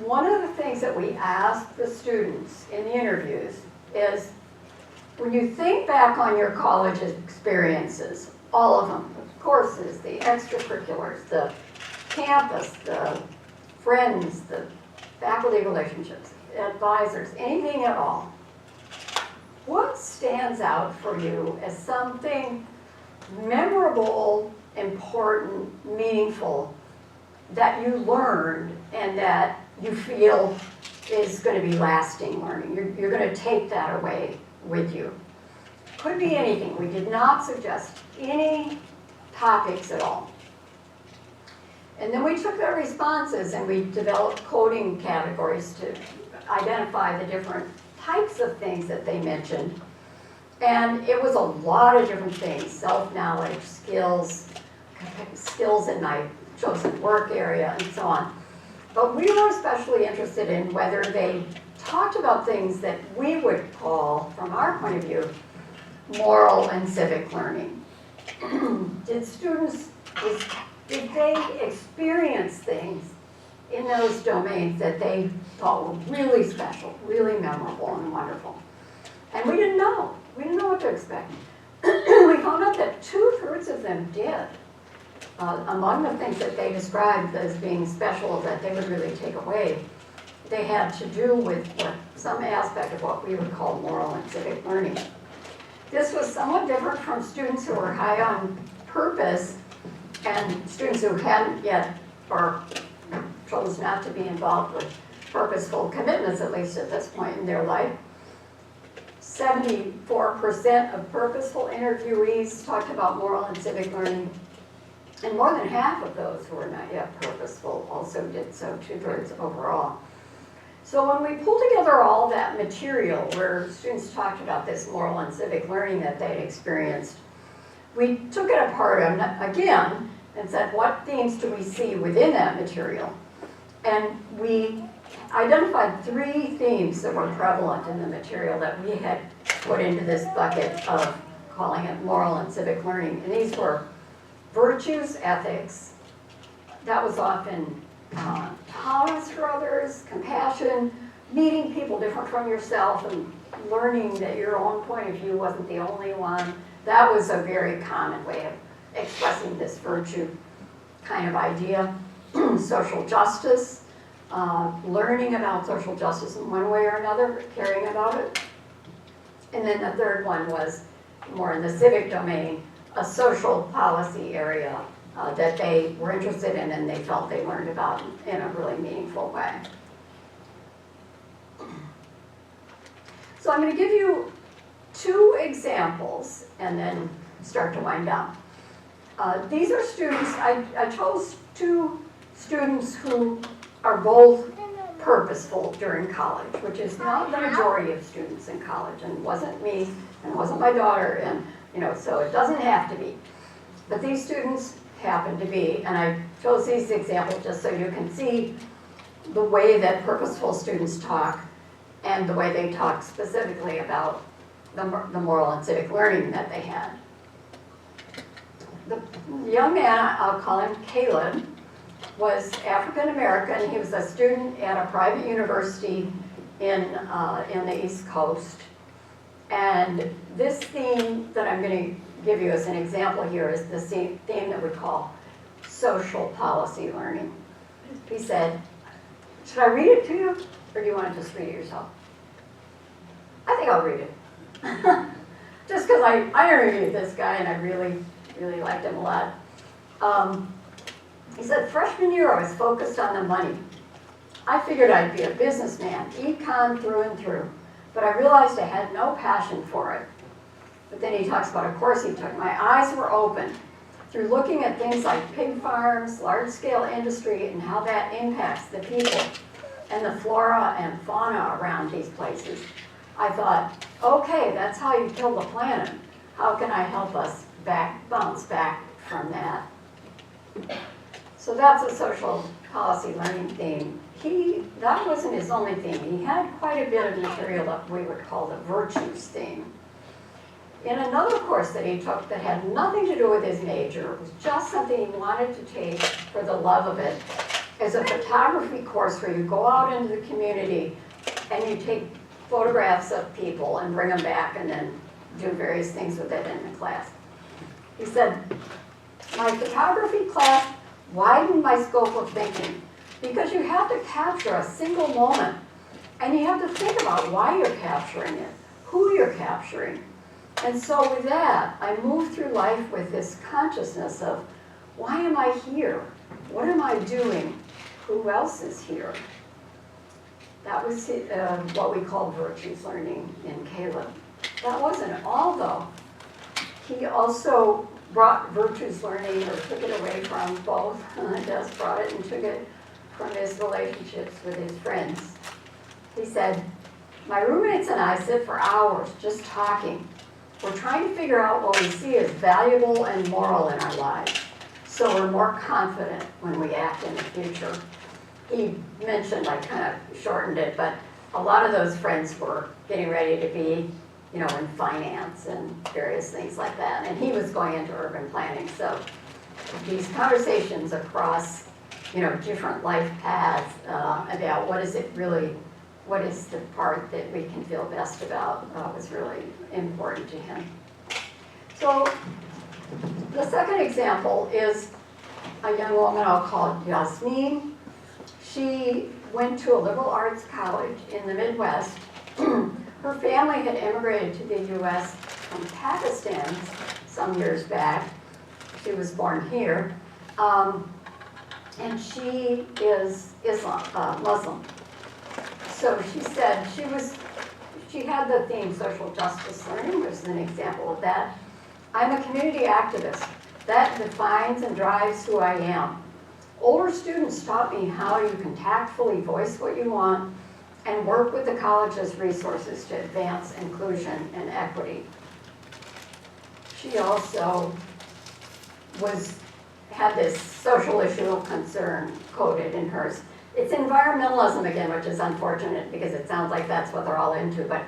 One of the things that we asked the students in the interviews is, when you think back on your college experiences, all of them, the courses, the extracurriculars, the campus, the friends, the faculty relationships, advisors, anything at all, what stands out for you as something memorable, important, meaningful that you learned and that you feel is going to be lasting learning? You're going to take that away with you. Could be anything. We did not suggest any topics at all. And then we took their responses and we developed coding categories to identify the different types of things that they mentioned. And it was a lot of different things: self-knowledge, skills in my chosen work area, and so on. But we were especially interested in whether they talked about things that we would call, from our point of view, moral and civic learning. Did they experience things in those domains that they thought were really special, really memorable and wonderful? And we didn't know. We didn't know what to expect. We found out that 2/3 of them did. Among the things that they described as being special that they would really take away, they had to do with some aspect of what we would call moral and civic learning. This was somewhat different from students who were high on purpose and students who hadn't yet or chose not to be involved with purposeful commitments, at least at this point in their life. 74% of purposeful interviewees talked about moral and civic learning, and more than half of those who were not yet purposeful also did so, 2/3 overall. So when we pulled together all that material where students talked about this moral and civic learning that they'd experienced, we took it apart again and said, what themes do we see within that material? And we identified 3 themes that were prevalent in the material that we had put into this bucket of calling it moral and civic learning. And these were virtues, ethics. That was often tolerance for others, compassion, meeting people different from yourself and learning that your own point of view wasn't the only one. That was a very common way of expressing this virtue kind of idea. Social justice, learning about social justice in one way or another, caring about it. And then the third one was more in the civic domain, a social policy area, that they were interested in and they felt they learned about in a really meaningful way. So I'm going to give you 2 examples and then start to wind down. These are students, I chose 2 students who are both purposeful during college, which is not the majority of students in college, and wasn't me, and wasn't my daughter, and so it doesn't have to be. But these students happen to be, and I chose these examples just so you can see the way that purposeful students talk and the way they talk specifically about the moral and civic learning that they had. The young man, I'll call him Caleb, was African American. He was a student at a private university in the East Coast. And this theme that I'm going to give you as an example here is the theme that we call social policy learning. He said, should I read it to you, or do you want to just read it yourself? I think I'll read it. Just because I interviewed this guy and I really liked him a lot. He said, freshman year I was focused on the money. I figured I'd be a businessman, econ through and through, but I realized I had no passion for it. But then he talks about a course he took. My eyes were open through looking at things like pig farms, large-scale industry, and how that impacts the people and the flora and fauna around these places. I thought, okay, that's how you kill the planet. How can I help us bounce back from that? So that's a social policy learning theme. That wasn't his only theme. He had quite a bit of material that we would call the virtues theme. In another course that he took that had nothing to do with his major, it was just something he wanted to take for the love of it, is a photography course where you go out into the community and you take photographs of people and bring them back and then do various things with it in the class. He said, my photography class widened my scope of thinking because you have to capture a single moment and you have to think about why you're capturing it, who you're capturing. And so with that, I moved through life with this consciousness of, why am I here? What am I doing? Who else is here? That was what we call virtues learning in Caleb. That wasn't all, though. He also brought virtues learning, or took it away from both. Just brought it and took it from his relationships with his friends. He said, my roommates and I sit for hours just talking. We're trying to figure out what we see as valuable and moral in our lives, so we're more confident when we act in the future. He mentioned, I kind of shortened it, but a lot of those friends were getting ready to be, in finance and various things like that. And he was going into urban planning. So these conversations across, different life paths about what is the part that we can feel best about was really important to him. So the second example is a young woman I'll call Yasmin. She went to a liberal arts college in the Midwest. Her family had immigrated to the U.S. from Pakistan some years back. She was born here. And she is Muslim. So she said she had the theme social justice learning, which is an example of that. I'm a community activist. That defines and drives who I am. Older students taught me how you can tactfully voice what you want and work with the college's resources to advance inclusion and equity. She also had this social issue of concern coded in hers. It's environmentalism again, which is unfortunate because it sounds like that's what they're all into, but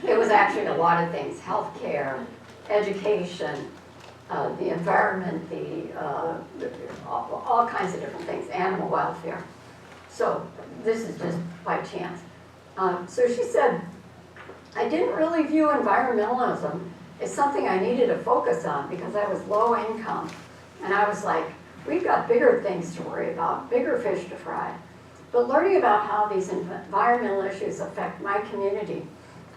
it was actually a lot of things: healthcare, education, the environment, all kinds of different things, animal welfare. So this is just by chance. So she said, I didn't really view environmentalism as something I needed to focus on because I was low income. And I was like, we've got bigger things to worry about, bigger fish to fry. But learning about how these environmental issues affect my community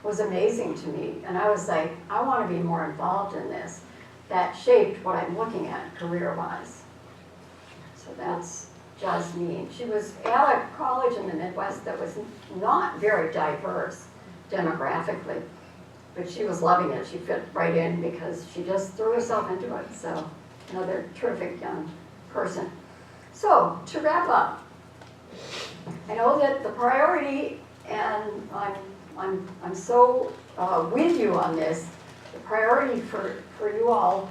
was amazing to me. And I was like, I want to be more involved in this. That shaped what I'm looking at career-wise. So that's Jasmine. She was at a college in the Midwest that was not very diverse demographically, but she was loving it. She fit right in because she just threw herself into it. So another terrific young person. So to wrap up, I know that the priority, and I'm so with you on this, the priority for you all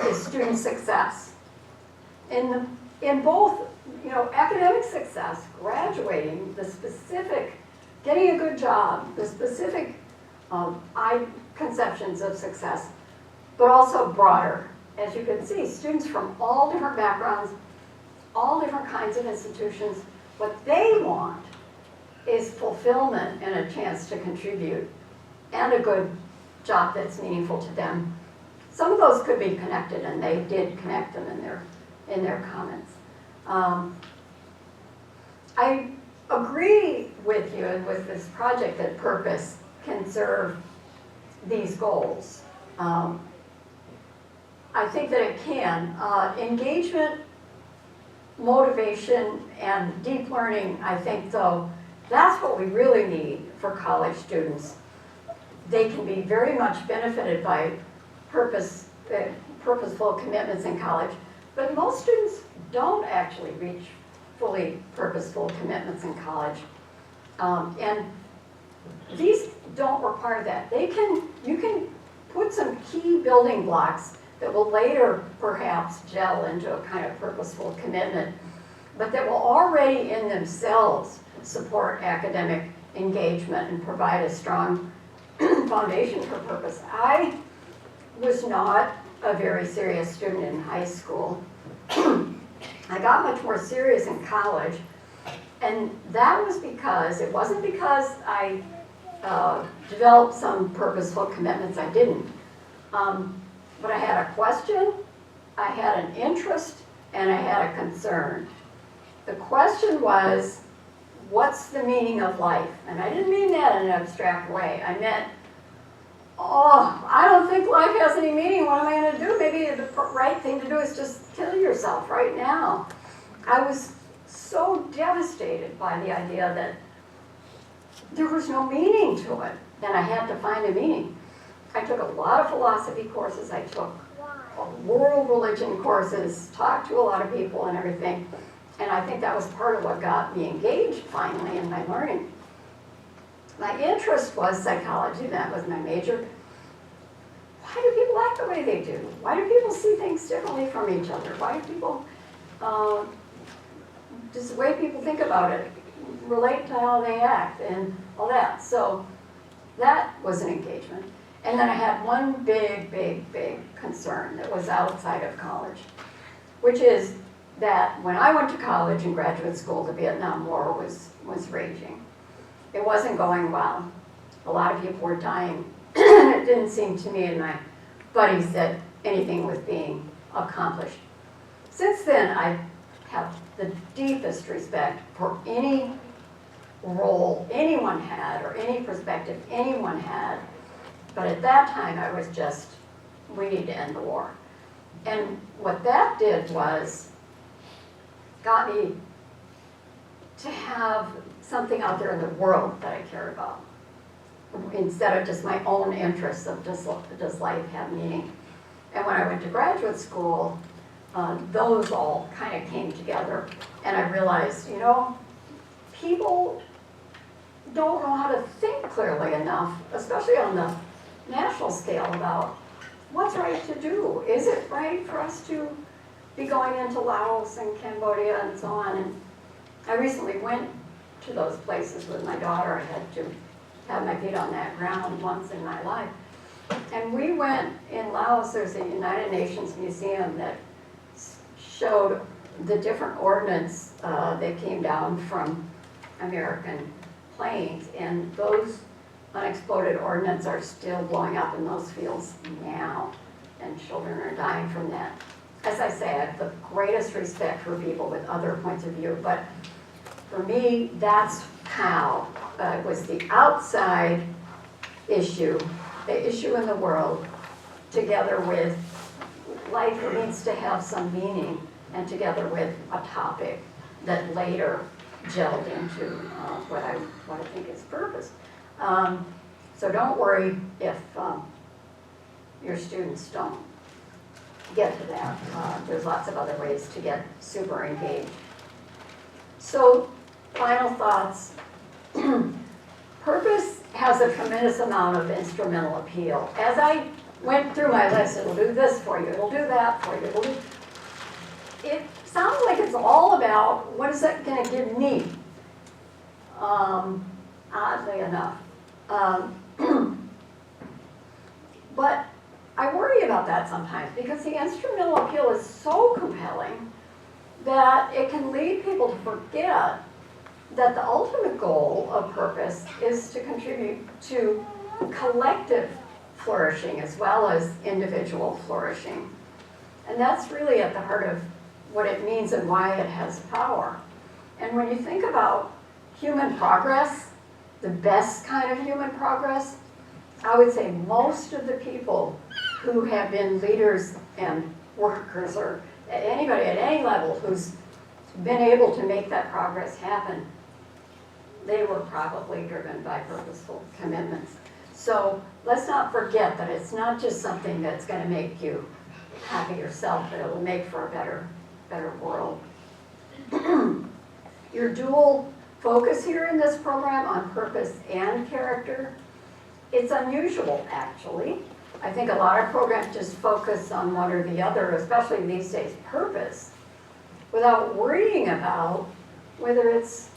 is student success. In both, academic success, graduating, the specific, getting a good job, the specific conceptions of success, but also broader. As you can see, students from all different backgrounds, all different kinds of institutions, what they want is fulfillment and a chance to contribute and a good job that's meaningful to them. Some of those could be connected, and they did connect them in their comments. I agree with you and with this project that purpose can serve these goals. I think that it can. Engagement, motivation, and deep learning, I think, though, that's what we really need for college students. They can be very much benefited by purposeful commitments in college, but most students don't actually reach fully purposeful commitments in college. And these don't require that. You can put some key building blocks that will later perhaps gel into a kind of purposeful commitment, but that will already in themselves support academic engagement and provide a strong foundation for purpose. I was not a very serious student in high school. I got much more serious in college, and that was because, it wasn't because I developed some purposeful commitments, I didn't. But I had a question, I had an interest, and I had a concern. The question was, what's the meaning of life? And I didn't mean that in an abstract way. I meant, I don't think life has any meaning. What am I going to do? Maybe the right thing to do is just kill yourself right now. I was so devastated by the idea that there was no meaning to it, and I had to find a meaning. I took a lot of philosophy courses. I took world religion courses, talked to a lot of people and everything. And I think that was part of what got me engaged finally in my learning. My interest was psychology. That was my major. Why do people act the way they do? Why do people see things differently from each other? Why do people, just the way people think about it, relate to how they act and all that. So that was an engagement. And then I had one big concern that was outside of college, which is that when I went to college and graduate school, the Vietnam War was raging. It wasn't going well. A lot of people were dying. It didn't seem to me and my buddies that anything was being accomplished. Since then, I have the deepest respect for any role anyone had or any perspective anyone had. But at that time, I was just, we need to end the war. And what that did was got me to have something out there in the world that I cared about, instead of just my own interests of does life have meaning. And when I went to graduate school, those all kind of came together, and I realized, people don't know how to think clearly enough, especially on the national scale, about what's right to do. Is it right for us to be going into Laos and Cambodia and so on? And I recently went to those places with my daughter. I had to have my feet on that ground once in my life. And we went in Laos. There's a United Nations museum that showed the different ordnance that came down from American planes, and those unexploded ordnance are still blowing up in those fields now, and children are dying from that. As I say, I have the greatest respect for people with other points of view, but for me, that's how it was the outside issue, the issue in the world, together with life needs to have some meaning. and together with a topic that later gelled into what I think is purpose. So don't worry if your students don't get to that. There's lots of other ways to get super engaged. So, final thoughts. Purpose has a tremendous amount of instrumental appeal. As I went through my list, it'll do this for you, it'll do that for you, it sounds like it's all about what is that going to give me, oddly enough. But I worry about that sometimes because the instrumental appeal is so compelling that it can lead people to forget that the ultimate goal of purpose is to contribute to collective flourishing as well as individual flourishing. And that's really at the heart of what it means and why it has power. And when you think about human progress, the best kind of human progress, I would say most of the people who have been leaders and workers, or anybody at any level who's been able to make that progress happen, they were probably driven by purposeful commitments. So let's not forget that it's not just something that's going to make you happy yourself, but it will make for a better world. Your dual focus here in this program on purpose and character, it's unusual actually. I think a lot of programs just focus on one or the other, especially these days, purpose, without worrying about whether it's,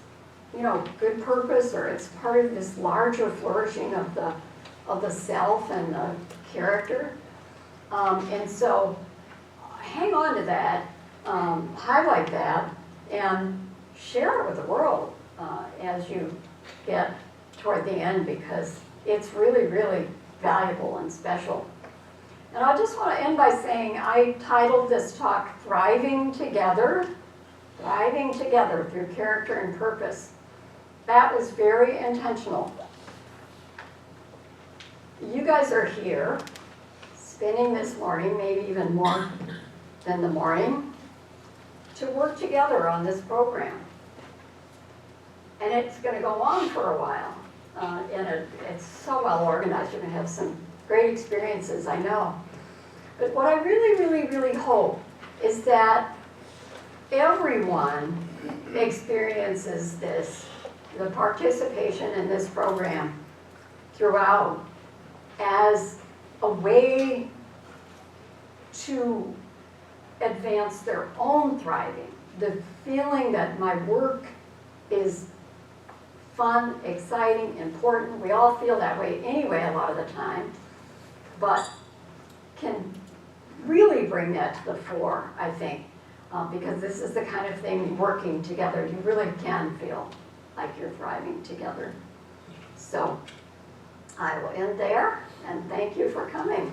good purpose or it's part of this larger flourishing of the self and the character. And so hang on to that, highlight that, and share it with the world as you get toward the end, because it's really, really valuable and special. And I just want to end by saying I titled this talk, Thriving Together Through Character and Purpose. That was very intentional. You guys are here, spending this morning, maybe even more than the morning, to work together on this program. And it's going to go on for a while. And it's so well organized. You're going to have some great experiences, I know. But what I really, really, really hope is that everyone experiences this, the participation in this program throughout, as a way to advance their own thriving. The feeling that my work is fun, exciting, important. We all feel that way anyway a lot of the time, but can really bring that to the fore, I think, because this is the kind of thing, working together, you really can feel like you're thriving together. So I will end there, and thank you for coming.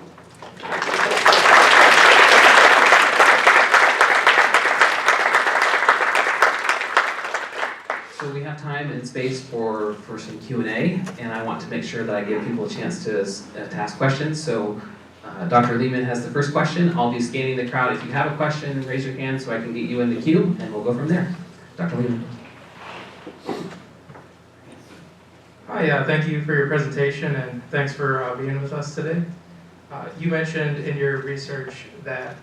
So we have time and space for some Q&A, and I want to make sure that I give people a chance to ask questions. So Dr. Lehman has the first question. I'll be scanning the crowd. If you have a question, raise your hand so I can get you in the queue, and we'll go from there. Dr. Lehman. Hi, thank you for your presentation, and thanks for being with us today. You mentioned in your research that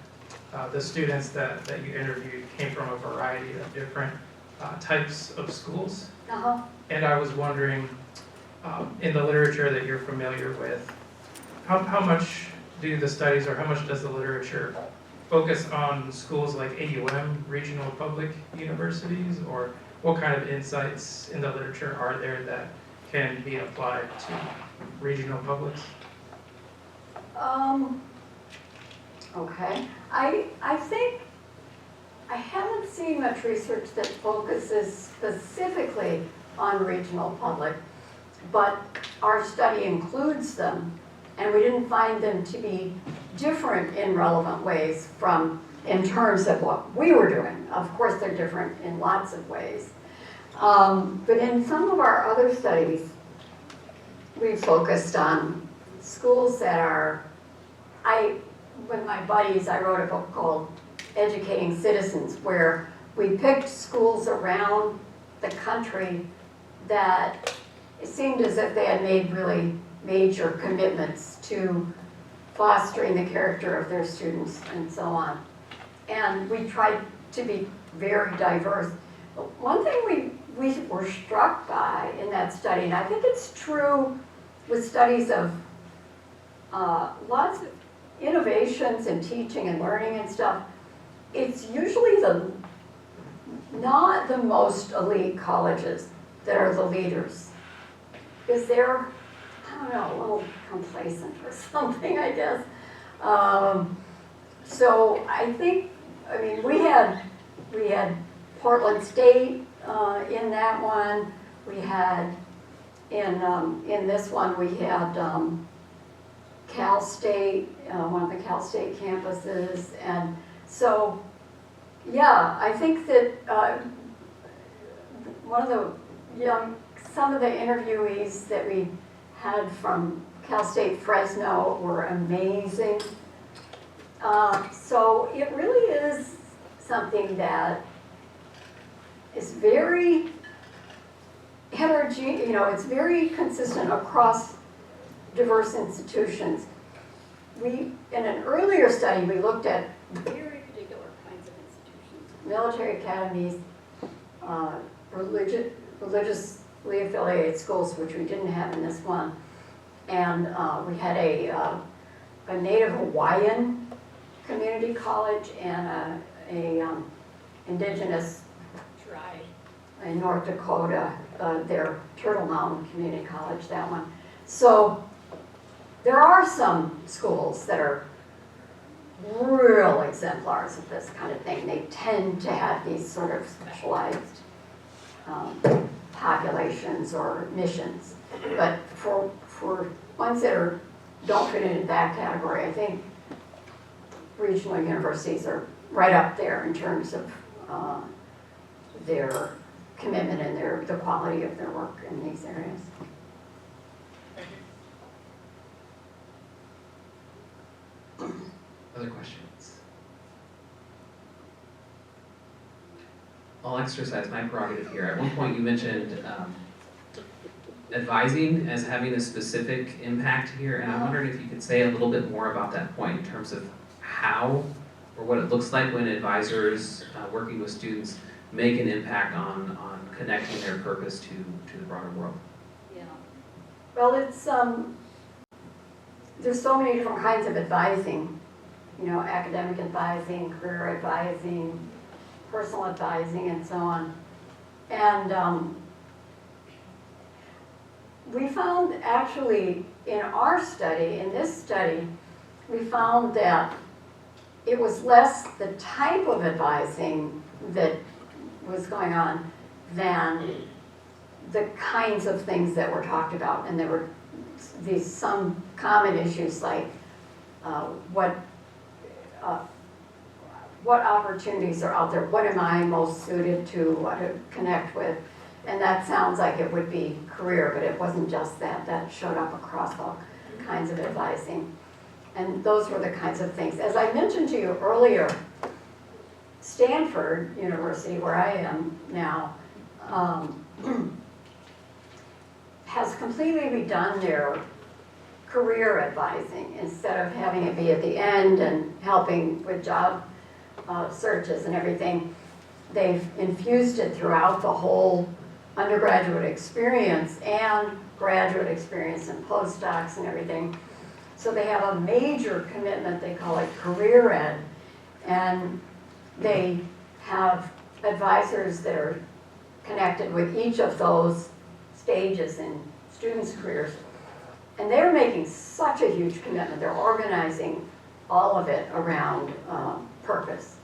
the students that you interviewed came from a variety of different types of schools. Uh-huh. And I was wondering, in the literature that you're familiar with, how much do the studies, or how much does the literature focus on schools like AUM, regional public universities, or what kind of insights in the literature are there that can be applied to regional publics? Okay. I think I haven't seen much research that focuses specifically on regional public, but our study includes them, and we didn't find them to be different in relevant ways in terms of what we were doing. Of course, they're different in lots of ways. But in some of our other studies, we focused on schools that are, with my buddies, I wrote a book called educating citizens, where we picked schools around the country that it seemed as if they had made really major commitments to fostering the character of their students and so on. And we tried to be very diverse. But one thing we were struck by in that study, and I think it's true with studies of lots of innovations in teaching and learning and stuff, it's usually not the most elite colleges that are the leaders. Because they're, I don't know, a little complacent or something, I guess. So I think, I mean, we had Portland State in that one. We had, in this one, we had Cal State, one of the Cal State campuses. And so, yeah, I think that some of the interviewees that we had from Cal State Fresno were amazing. So it really is something that is very heterogeneous, it's very consistent across diverse institutions. In an earlier study, we looked at very particular kinds of institutions, military academies, religiously affiliated schools, which we didn't have in this one. And we had a Native Hawaiian community college and a indigenous tribe in North Dakota, their Turtle Mountain Community College, that one. So there are some schools that are real exemplars of this kind of thing. They tend to have these sort of specialized populations or missions. But for ones that don't fit into that category, I think regional universities are right up there in terms of their commitment and the quality of their work in these areas. Other questions? I'll exercise my prerogative here. At one point you mentioned advising as having a specific impact here, and I'm wondering if you could say a little bit more about that point in terms of how or what it looks like when advisors working with students make an impact on connecting their purpose to the broader world. Yeah. Well, it's there's so many different kinds of advising. Academic advising, career advising, personal advising, and so on. And we found actually in this study, we found that it was less the type of advising that was going on than the kinds of things that were talked about. And there were some common issues like what opportunities are out there, what am I most suited to connect with. And that sounds like it would be career, but it wasn't just that. That showed up across all kinds of advising. And those were the kinds of things. As I mentioned to you earlier, Stanford University, where I am now, has completely redone their career advising. Instead of having it be at the end and helping with job searches and everything, they've infused it throughout the whole undergraduate experience and graduate experience and postdocs and everything. So they have a major commitment, they call it career ed, and they have advisors that are connected with each of those stages in students' careers. And they're making such a huge commitment. They're organizing all of it around purpose.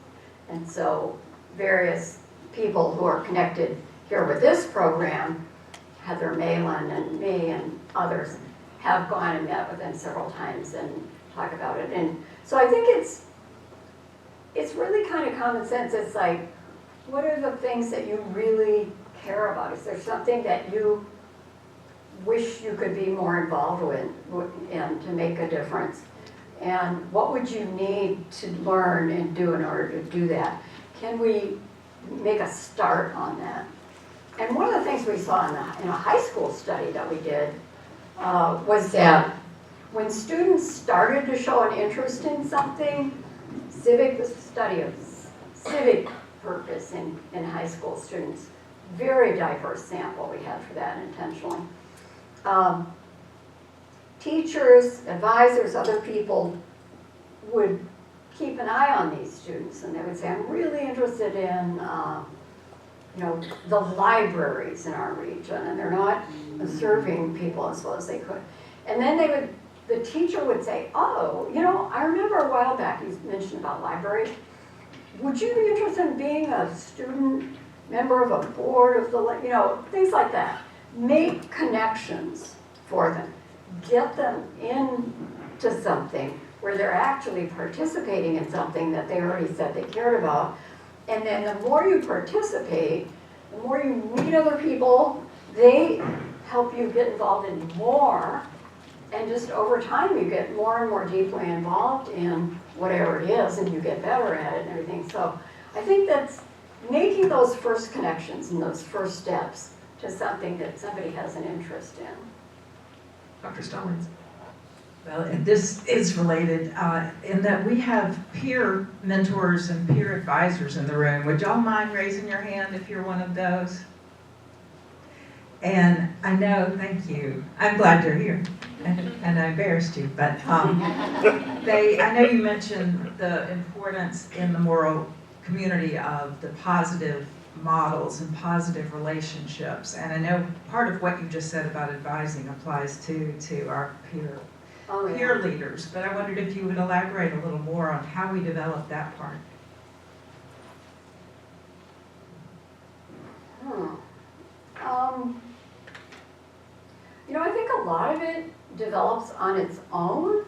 And so various people who are connected here with this program, Heather Malin and me and others, have gone and met with them several times and talk about it. And so I think it's really kind of common sense. It's like, what are the things that you really care about? Is there something that you wish you could be more involved with and to make a difference? And what would you need to learn and do in order to do that? Can we make a start on that? And one of the things we saw in a high school study that we did was that when students started to show an interest in something, the study of civic purpose in high school students, very diverse sample we had for that intentionally. Teachers, advisors, other people would keep an eye on these students, and they would say, I'm really interested in the libraries in our region, and they're not serving people as well as they could. And then the teacher would say, oh, I remember a while back you mentioned about libraries. Would you be interested in being a student member of a board of the, things like that. Make connections for them. Get them into something where they're actually participating in something that they already said they cared about. And then the more you participate, the more you meet other people, they help you get involved in more. And just over time, you get more and more deeply involved in whatever it is, and you get better at it and everything. So I think that's making those first connections and those first steps to something that somebody has an interest in. Dr. Stallings. Well, and this is related in that we have peer mentors and peer advisors in the room. Would y'all mind raising your hand if you're one of those? And I know, thank you. I'm glad you're here, and I embarrassed you, but I know you mentioned the importance in the moral community of the positive models and positive relationships. And I know part of what you just said about advising applies to our peer leaders, but I wondered if you would elaborate a little more on how we develop that part. I think a lot of it develops on its own.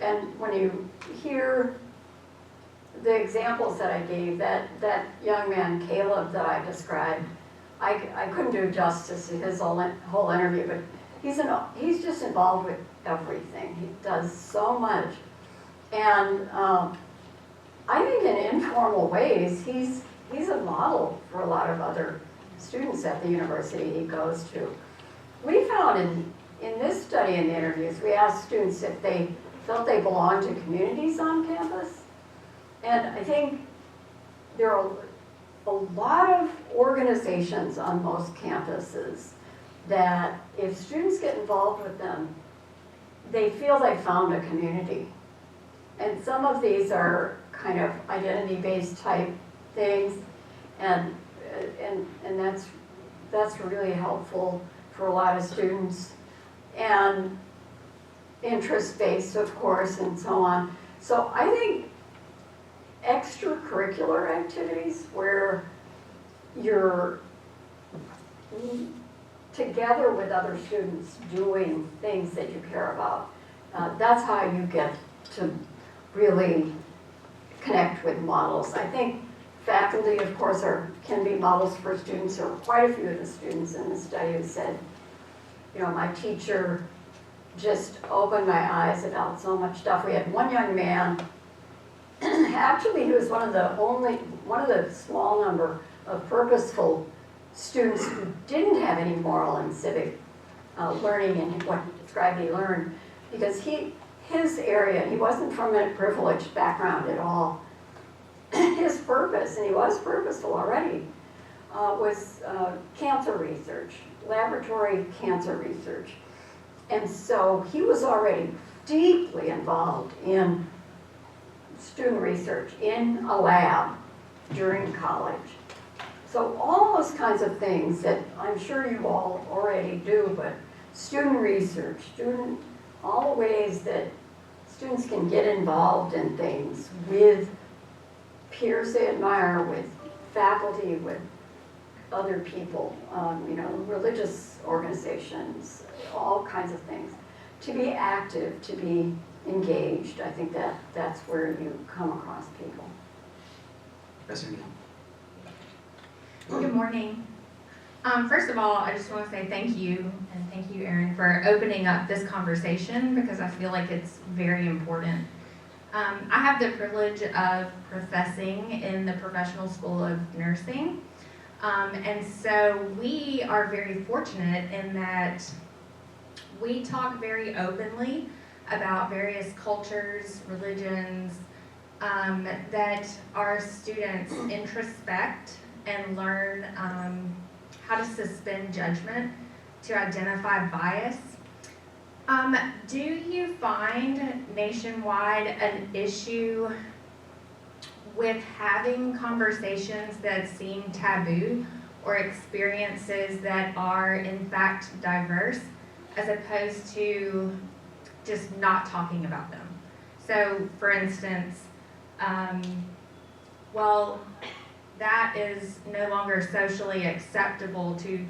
And when you hear the examples that I gave, that young man, Caleb, that I described, I couldn't do justice to his whole interview, but he's just involved with everything. He does so much. And I think in informal ways, he's a model for a lot of other students at the university he goes to. We found in this study in the interviews, we asked students if they felt they belonged to communities on campus. And I think there are a lot of organizations on most campuses that if students get involved with them, they feel they found a community. And some of these are kind of identity-based type things, and that's really helpful for a lot of students. And interest-based, of course, and so on. So I think extracurricular activities where you're together with other students doing things that you care about, that's how you get to really connect with models. I think faculty, of course, can be models for students. There were quite a few of the students in the study who said, my teacher just opened my eyes about so much stuff. We had one young man, actually he was one of the small number of purposeful students who didn't have any moral and civic learning in what he described he learned, because his area, he wasn't from a privileged background at all. His purpose, and he was purposeful already, was cancer research, laboratory cancer research. And so he was already deeply involved in student research in a lab during college. So all those kinds of things that I'm sure you all already do, but student research, all the ways that students can get involved in things with peers they admire, with faculty, with other people, religious organizations, all kinds of things. To be active, to be engaged, I think that's where you come across people. Professor Neal. Good morning. First of all, I just want to say thank you, and thank you, Erin, for opening up this conversation because I feel like it's very important. I have the privilege of professing in the Professional School of Nursing, and so we are very fortunate in that we talk very openly about various cultures, religions, that our students introspect and learn how to suspend judgment to identify bias. Do you find nationwide an issue with having conversations that seem taboo or experiences that are in fact diverse as opposed to just not talking about them? So for instance, well, that is no longer socially acceptable to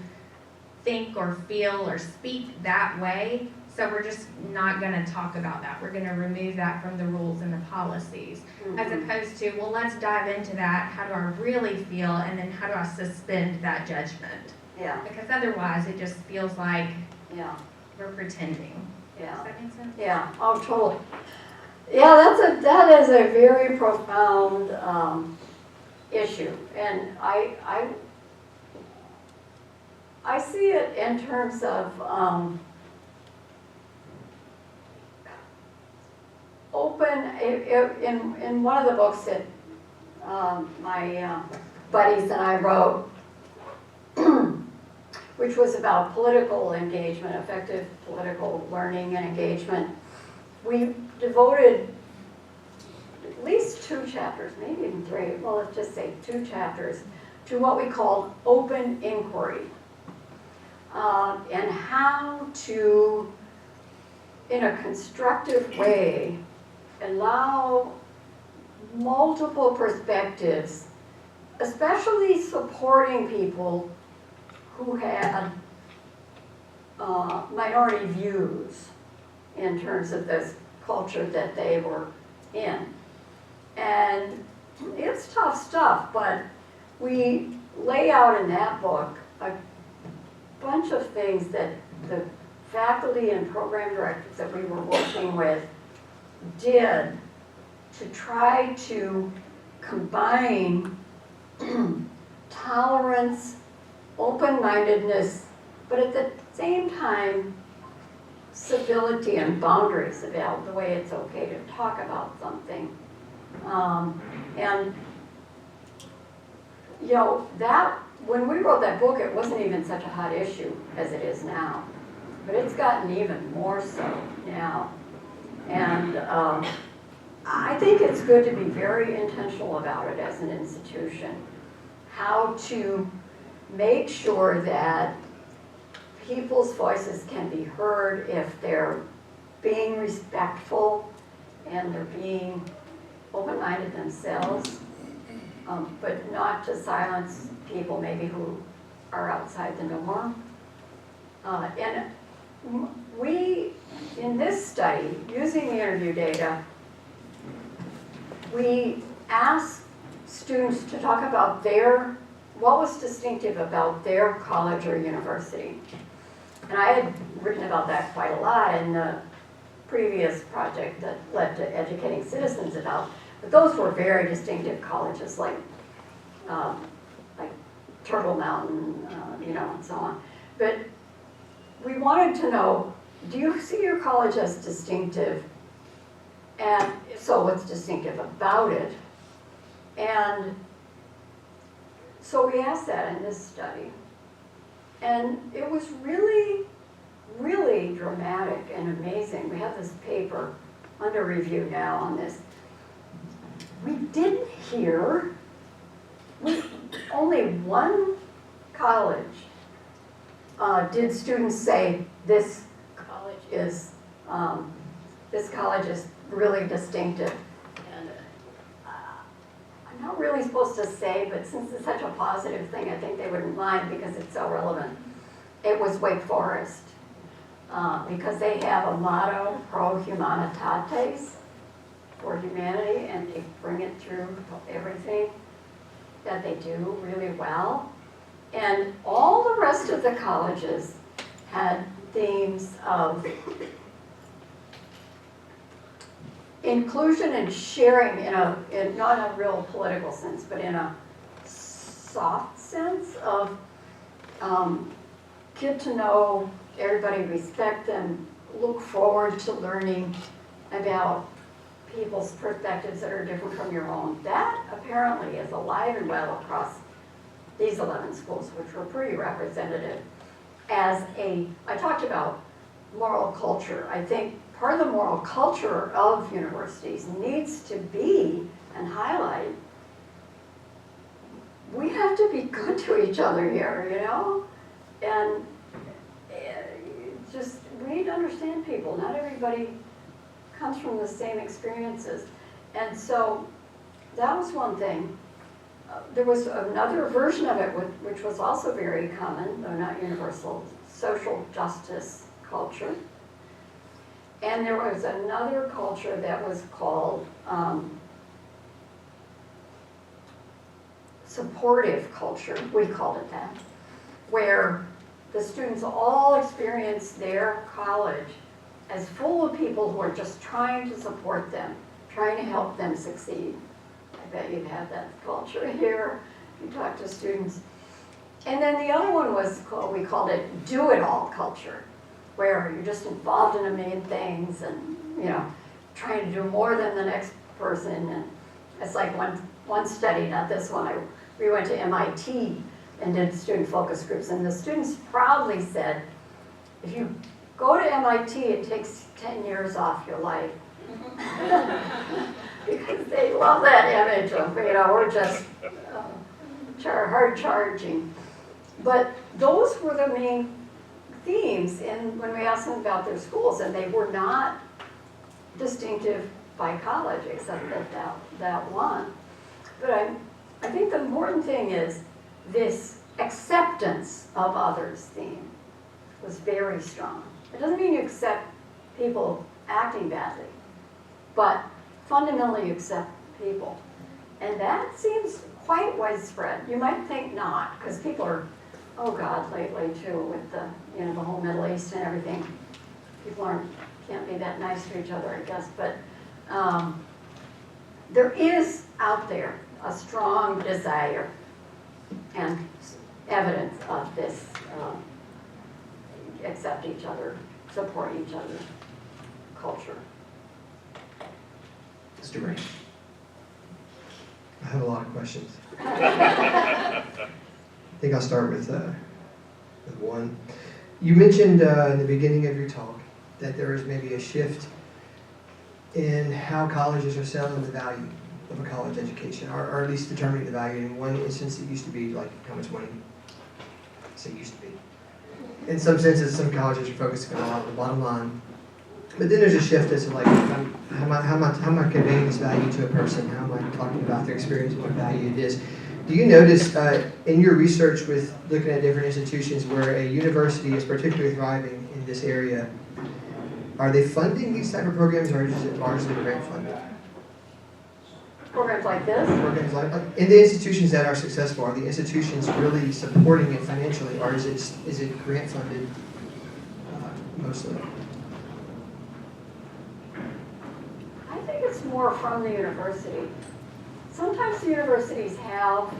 think or feel or speak that way, so we're just not going to talk about that. We're going to remove that from the rules and the policies, as opposed to, well, let's dive into that. How do I really feel? And then how do I suspend that judgment? Yeah, Because otherwise it just feels like yeah, we're pretending. yeah. Does that make sense? Yeah, oh, totally. Yeah, that is a very profound issue, and I see it in terms of open. In one of the books that my buddies and I wrote, which was about political engagement, effective political learning and engagement, we devoted at least 2 chapters, maybe even 3, well, let's just say 2 chapters, to what we called open inquiry, and how to, in a constructive way, allow multiple perspectives, especially supporting people who had minority views in terms of this culture that they were in. And it's tough stuff, but we lay out in that book a bunch of things that the faculty and program directors that we were working with did to try to combine tolerance, open-mindedness, but at the same time, civility and boundaries about the way it's okay to talk about something. And, you know, that, when we wrote that book, it wasn't even such a hot issue as it is now. But it's gotten even more so now. And I think it's good to be very intentional about it as an institution. How to make sure that people's voices can be heard if they're being respectful and they're being open-minded themselves, but not to silence people maybe who are outside the norm. And we, in this study, using the interview data, we asked students to talk about what was distinctive about their college or university. And I had written about that quite a lot in the previous project that led to Educating Citizens about, but those were very distinctive colleges like Turtle Mountain, you know, and so on. But we wanted to know, do you see your college as distinctive? And so what's distinctive about it? And so we asked that in this study. And it was really, really dramatic and amazing. We have this paper under review now on this. We didn't hear, only one college did students say, this college is really distinctive. And I'm not really supposed to say, but since it's such a positive thing, I think they wouldn't mind because it's so relevant. It was Wake Forest, because they have a motto, Pro Humanitates, for humanity, and they bring it through everything that they do really well. And all the rest of the colleges had themes of inclusion and sharing in not a real political sense, but in a soft sense of get to know everybody, respect them, look forward to learning about people's perspectives that are different from your own. That apparently is alive and well across these 11 schools, which were pretty representative. I talked about moral culture. I think part of the moral culture of universities needs to be and highlight, we have to be good to each other here, you know? And just, we need to understand people. Not everybody comes from the same experiences. And so that was one thing. There was another version of it which was also very common, though not universal, social justice culture. And there was another culture that was called supportive culture, we called it that, where the students all experienced their college as full of people who are just trying to support them, trying to help them succeed. I bet you've had that culture here. You talk to students. And then the other one was we called it do-it-all culture, where you're just involved in a million things and, you know, trying to do more than the next person. And it's like one study, not this one, we went to MIT and did student focus groups, and the students proudly said, if you go to MIT, it takes 10 years off your life. Because they love that image of, you know, we're just hard charging. But those were the main themes when we asked them about their schools, and they were not distinctive by college, except that one. But I think the important thing is this acceptance of others theme was very strong. It doesn't mean you accept people acting badly, but fundamentally you accept people. And that seems quite widespread. You might think not, because people are, oh God, lately too, with the, you know, the whole Middle East and everything. People can't be that nice to each other, I guess, but there is out there a strong desire and evidence of this accept each other, support each other culture. Mr. Ray. I have a lot of questions. I think I'll start with one. You mentioned in the beginning of your talk that there is maybe a shift in how colleges are selling the value of a college education, or at least determining the value. In one instance, it used to be like how much money. I say used to be. In some senses, some colleges are focusing a lot on the bottom line. But then there's a shift as to like, how am I conveying this value to a person? How am I talking about their experience and what value it is? Do you notice in your research with looking at different institutions where a university is particularly thriving in this area, are they funding these type of programs, or is it largely grant funded? Programs like this? Programs like in the institutions that are successful, are the institutions really supporting it financially, or is it grant funded mostly? I think it's more from the university. Sometimes the universities have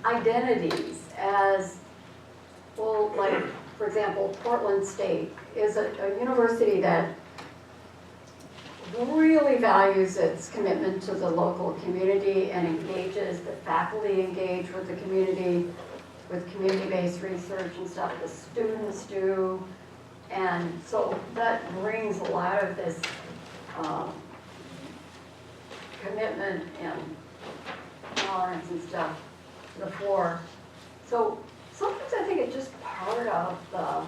identities as, well, like, for example, Portland State is a university that really values its commitment to the local community and engages, the faculty engage with the community, with community-based research and stuff, the students do. And so that brings a lot of this commitment and tolerance and stuff to the fore. So sometimes I think it's just part of the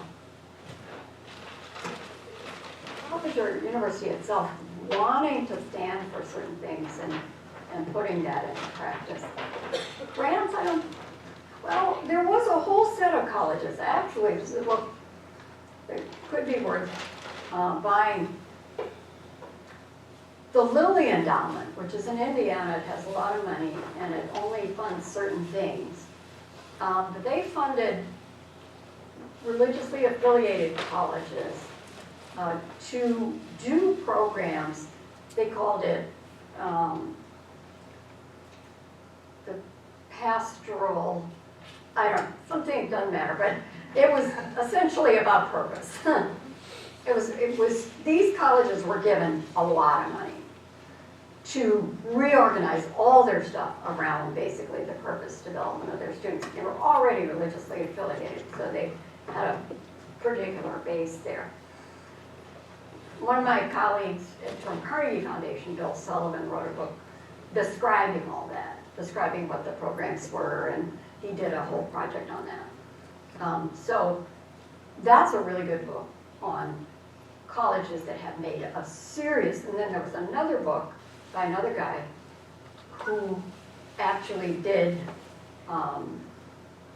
college or university itself wanting to stand for certain things and putting that into practice. Grants, well, there was a whole set of colleges, actually, well, it could be worth buying. The Lilly Endowment, which is in Indiana, it has a lot of money and it only funds certain things. But they funded religiously affiliated colleges to do programs. They called it the pastoral, something, doesn't matter, but it was essentially about purpose. It was, these colleges were given a lot of money to reorganize all their stuff around basically the purpose development of their students. They were already religiously affiliated, so they had a particular base there. One of my colleagues from Carnegie Foundation, Bill Sullivan, wrote a book describing all that, describing what the programs were, and he did a whole project on that. So that's a really good book on colleges that have made a serious, and then there was another book by another guy who actually did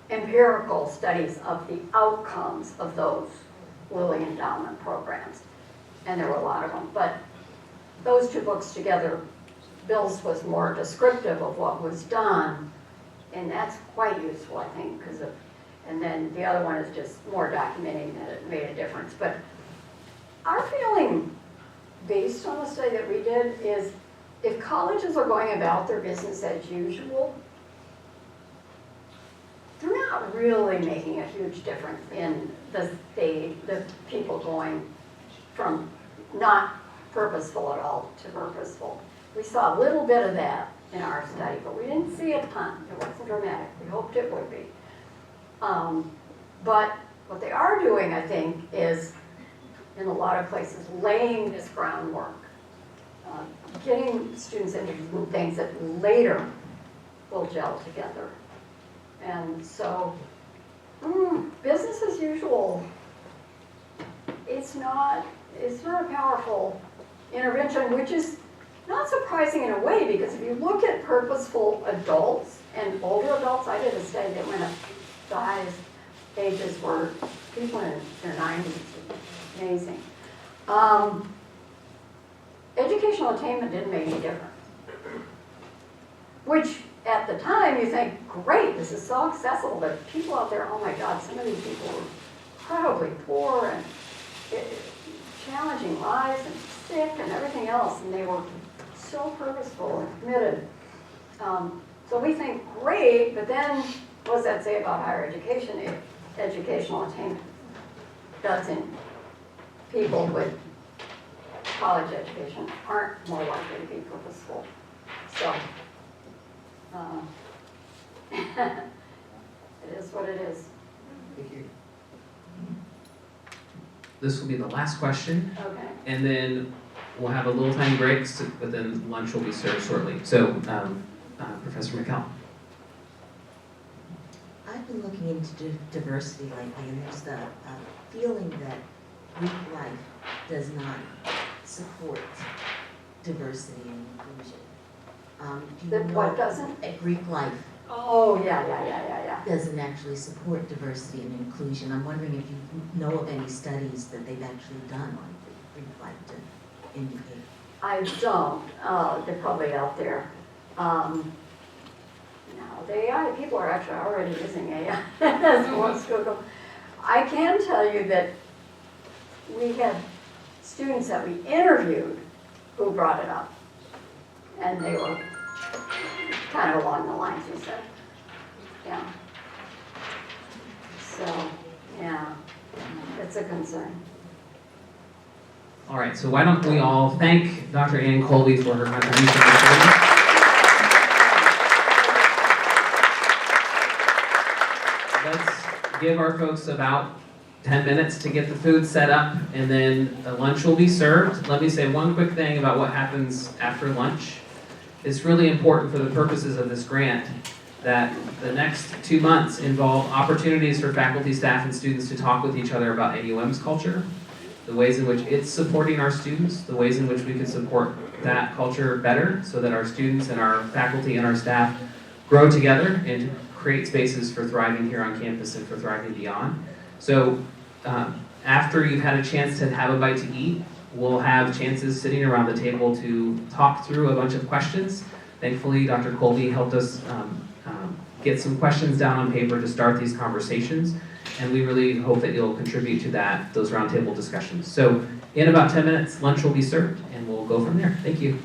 empirical studies of the outcomes of those Lilly Endowment programs. And there were a lot of them. But those two books together, Bill's was more descriptive of what was done, and that's quite useful, I think, because of, and then the other one is just more documenting that it made a difference. But our feeling, based on the study that we did, is if colleges are going about their business as usual, they're not really making a huge difference in the people going from not purposeful at all to purposeful. We saw a little bit of that in our study, but we didn't see a ton. It wasn't dramatic. We hoped it would be. But what they are doing, I think, is in a lot of places laying this groundwork, getting students interested in things that later will gel together. And so, business as usual, it's not a powerful intervention, which is not surprising in a way, because if you look at purposeful adults and older adults, I did a study that went up, the highest ages were people in their 90s, amazing. Educational attainment didn't make any difference, which at the time you think, great, this is so accessible, but people out there, oh my God, some of these people were incredibly poor and challenging lives and sick and everything else, and they were so purposeful and committed. So we think, great, but then what does that say about higher education? Educational attainment doesn't. People with college education aren't more likely to be purposeful. So it is what it is. Thank you. This will be the last question, Okay. and then we'll have a little tiny break, but then lunch will be served shortly. So, Professor McCall. I've been looking into diversity lately, and there's the feeling that Greek life does not support diversity and inclusion. Do you That know what doesn't? Greek life Oh, yeah. doesn't actually support diversity and inclusion. I'm wondering if you know of any studies that they've actually done on Greek life to indicate. I don't. They're probably out there. No, the AI, people are actually already using AI as most Google. I can tell you that we had students that we interviewed who brought it up, and they were kind of along the lines you said. Yeah. So, yeah, it's a concern. All right, so why don't we all thank Dr. Ann Colby for her contribution to the study. Let's give our folks about 10 minutes to get the food set up, and then the lunch will be served. Let me say one quick thing about what happens after lunch. It's really important for the purposes of this grant that the next 2 months involve opportunities for faculty, staff, and students to talk with each other about AUM's culture, the ways in which it's supporting our students, the ways in which we can support that culture better so that our students and our faculty and our staff grow together and create spaces for thriving here on campus and for thriving beyond. So after you've had a chance to have a bite to eat, we'll have chances sitting around the table to talk through a bunch of questions. Thankfully, Dr. Colby helped us get some questions down on paper to start these conversations. And we really hope that you'll contribute to those roundtable discussions. So in about 10 minutes, lunch will be served, and we'll go from there. Thank you.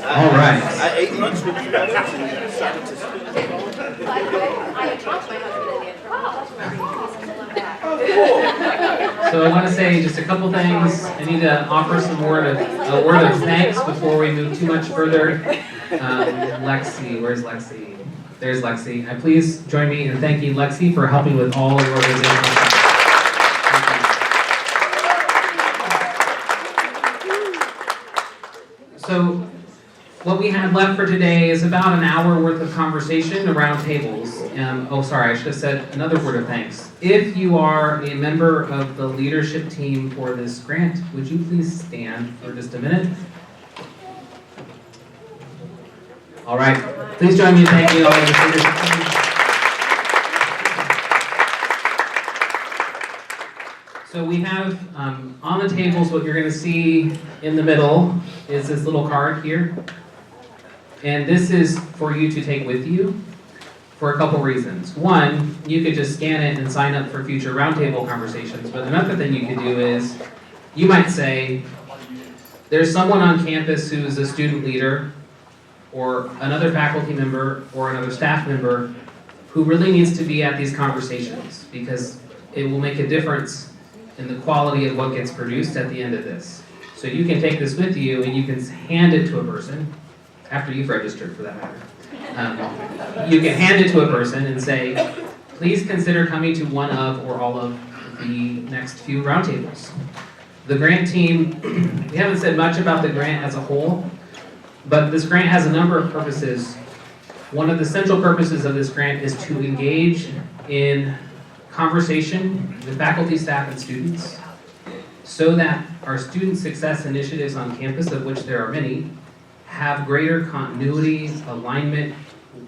All right. I ate lunch with you guys. So I want to say just a couple things. I need to offer a word of thanks before we move too much further. Lexi, where's Lexi? There's Lexi. Please join me in thanking Lexi for helping with all of the organization. So what we have left for today is about an hour worth of conversation around tables. I should have said another word of thanks. If you are a member of the leadership team for this grant, would you please stand for just a minute? All right, please join me in thanking all of the leadership team. So we have on the tables, what you're going to see in the middle is this little card here. And this is for you to take with you for a couple reasons. One, you could just scan it and sign up for future roundtable conversations. But another thing you could do is, you might say, there's someone on campus who's a student leader, or another faculty member, or another staff member who really needs to be at these conversations, because it will make a difference in the quality of what gets produced at the end of this. So you can take this with you and you can hand it to a person, after you've registered for that matter. You can hand it to a person and say, please consider coming to one of or all of the next few roundtables. The grant team, we haven't said much about the grant as a whole, but this grant has a number of purposes. One of the central purposes of this grant is to engage in conversation with faculty, staff, and students so that our student success initiatives on campus, of which there are many, have greater continuity, alignment,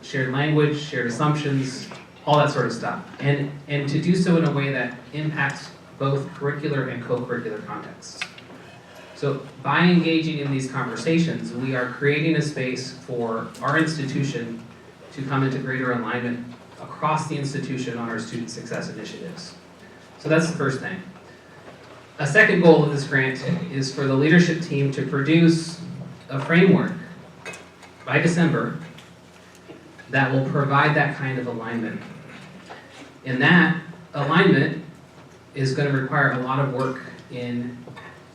shared language, shared assumptions, all that sort of stuff. And to do so in a way that impacts both curricular and co-curricular contexts. So by engaging in these conversations, we are creating a space for our institution to come into greater alignment across the institution on our student success initiatives. So that's the first thing. A second goal of this grant is for the leadership team to produce a framework by December that will provide that kind of alignment. And that alignment is going to require a lot of work in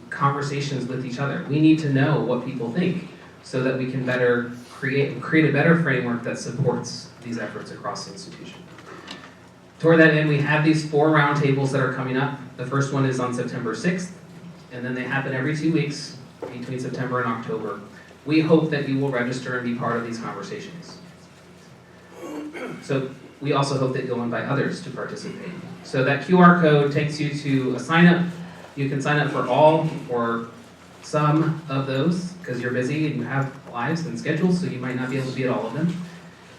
conversations with each other. We need to know what people think so that we can better create a better framework that supports these efforts across the institution. Toward that end, we have these 4 roundtables that are coming up. The first one is on September 6th, and then they happen every 2 weeks between September and October. We hope that you will register and be part of these conversations. So we also hope that you'll invite others to participate. So that QR code takes you to a sign up. You can sign up for all or some of those because you're busy and you have lives and schedules, so you might not be able to be at all of them.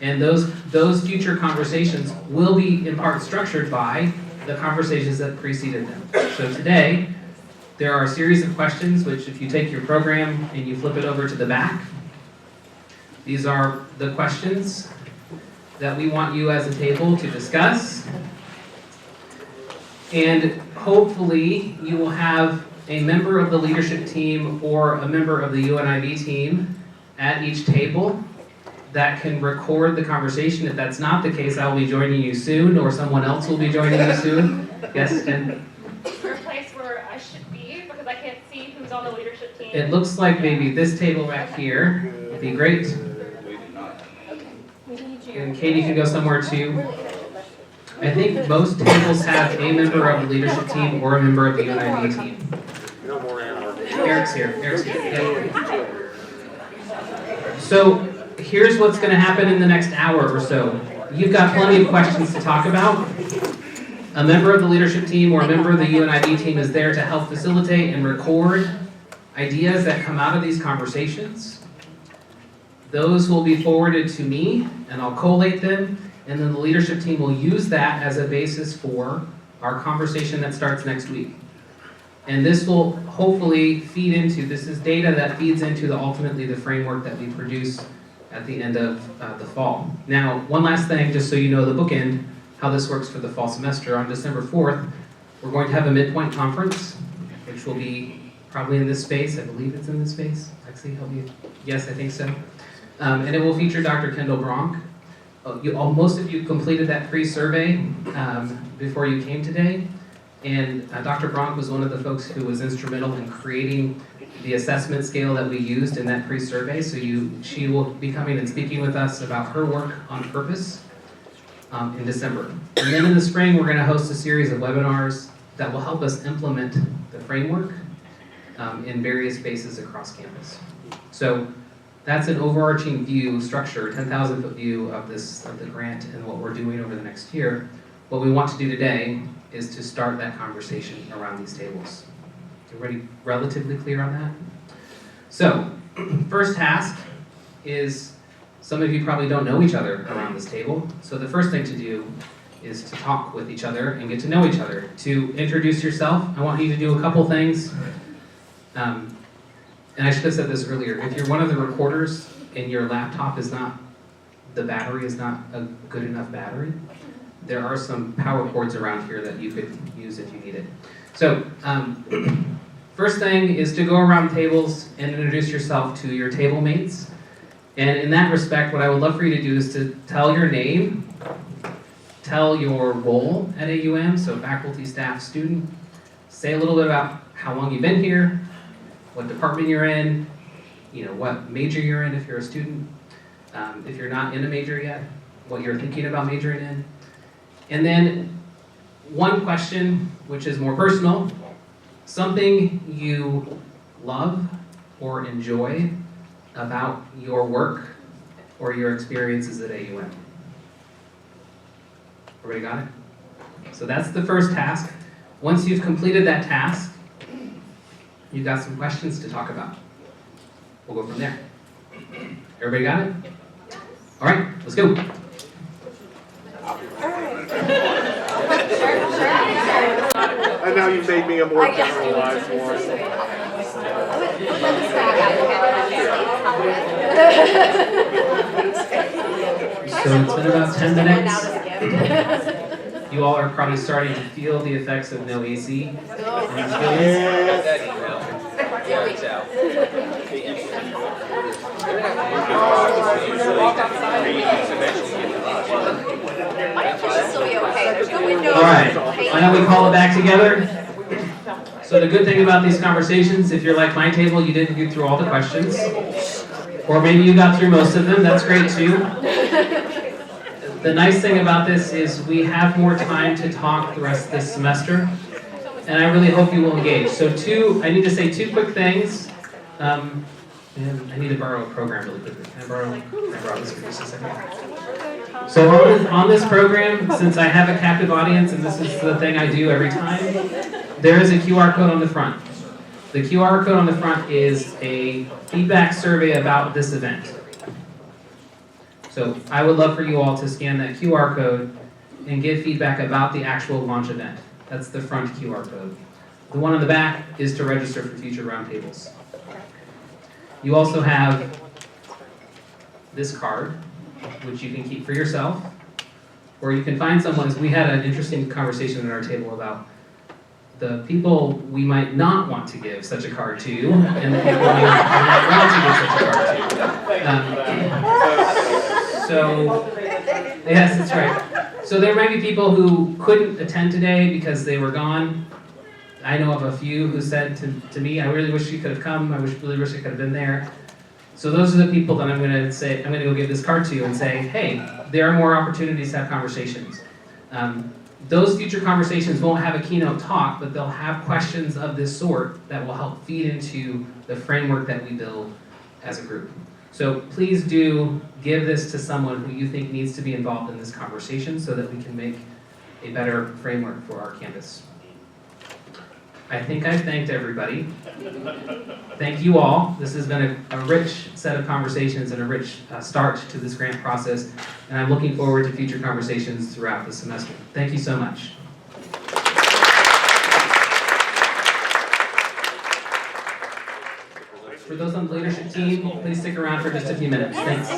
And those future conversations will be in part structured by the conversations that preceded them. So today, there are a series of questions which, if you take your program and you flip it over to the back, these are the questions that we want you as a table to discuss. And hopefully you will have a member of the leadership team or a member of the UNIV team at each table that can record the conversation. If that's not the case, I will be joining you soon, or someone else will be joining you soon. Yes, Jen? Is there a place where I should be? Because I can't see who's on the leadership team. It looks like maybe this table back here would be great. And Katie can go somewhere too. I think most tables have a member of the leadership team or a member of the UNIV team. No more anarchy. Eric's here. Eric's here. Yeah. So here's what's going to happen in the next hour or so. You've got plenty of questions to talk about. A member of the leadership team or a member of the UNIV team is there to help facilitate and record ideas that come out of these conversations. Those will be forwarded to me, and I'll collate them, and then the leadership team will use that as a basis for our conversation that starts next week. And this will hopefully feed into, this is data that feeds into ultimately the framework that we produce at the end of the fall. Now, one last thing, just so you know the bookend, how this works for the fall semester. On December 4th, we're going to have a midpoint conference, which will be probably in this space. I believe it's in this space. Lexi, help me. Yes, I think so. And it will feature Dr. Kendall Bronk. Most of you completed that pre-survey before you came today. And Dr. Bronk was one of the folks who was instrumental in creating the assessment scale that we used in that pre-survey. So she will be coming and speaking with us about her work on purpose in December. And then in the spring, we're going to host a series of webinars that will help us implement the framework in various spaces across campus. So that's an overarching view, structure, 10,000-foot view of the grant and what we're doing over the next year. What we want to do today is to start that conversation around these tables. Everybody relatively clear on that? So, first task is, some of you probably don't know each other around this table, so the first thing to do is to talk with each other and get to know each other. To introduce yourself, I want you to do a couple things. And I should have said this earlier, if you're one of the recorders and your laptop is not, the battery is not a good enough battery, there are some power cords around here that you could use if you need it. So, first thing is to go around tables and introduce yourself to your table mates. And in that respect, what I would love for you to do is to tell your name, tell your role at AUM, so faculty, staff, student, say a little bit about how long you've been here, what department you're in, what major you're in if you're a student, if you're not in a major yet, what you're thinking about majoring in. And then one question, which is more personal, something you love or enjoy about your work or your experiences at AUM. Everybody got it? So that's the first task. Once you've completed that task, you've got some questions to talk about. We'll go from there. Everybody got it? All right, let's go. And now you've made me a more generalized one. So it's been about 10 minutes. You all are probably starting to feel the effects of no AC. in these All right, I know we call it back together. So the good thing about these conversations, if you're like my table, you didn't get through all the questions. Or maybe you got through most of them, that's great too. The nice thing about this is we have more time to talk the rest of this semester. And I really hope you will engage. So I need to say two quick things. And I need to borrow a program really quickly. Can I borrow this for just a second? So on this program, since I have a captive audience, and this is the thing I do every time, there is a QR code on the front. The QR code on the front is a feedback survey about this event. So I would love for you all to scan that QR code and give feedback about the actual launch event. That's the front QR code. The one on the back is to register for future roundtables. You also have this card. which you can keep for yourself, or you can find someone. We had an interesting conversation at our table about the people we might not want to give such a card to, and the people we might want to give such a card to. So, yes, that's right. So there might be people who couldn't attend today because they were gone. I know of a few who said to me, I really wish you could have come, really wish I could have been there. So those are the people that I'm going to go give this card to and say, hey, there are more opportunities to have conversations. Those future conversations won't have a keynote talk, but they'll have questions of this sort that will help feed into the framework that we build as a group. So please do give this to someone who you think needs to be involved in this conversation so that we can make a better framework for our campus. I think I've thanked everybody. Thank you all. This has been a rich set of conversations and a rich start to this grant process, and I'm looking forward to future conversations throughout the semester. Thank you so much. For those on the leadership team, please stick around for just a few minutes. Thanks.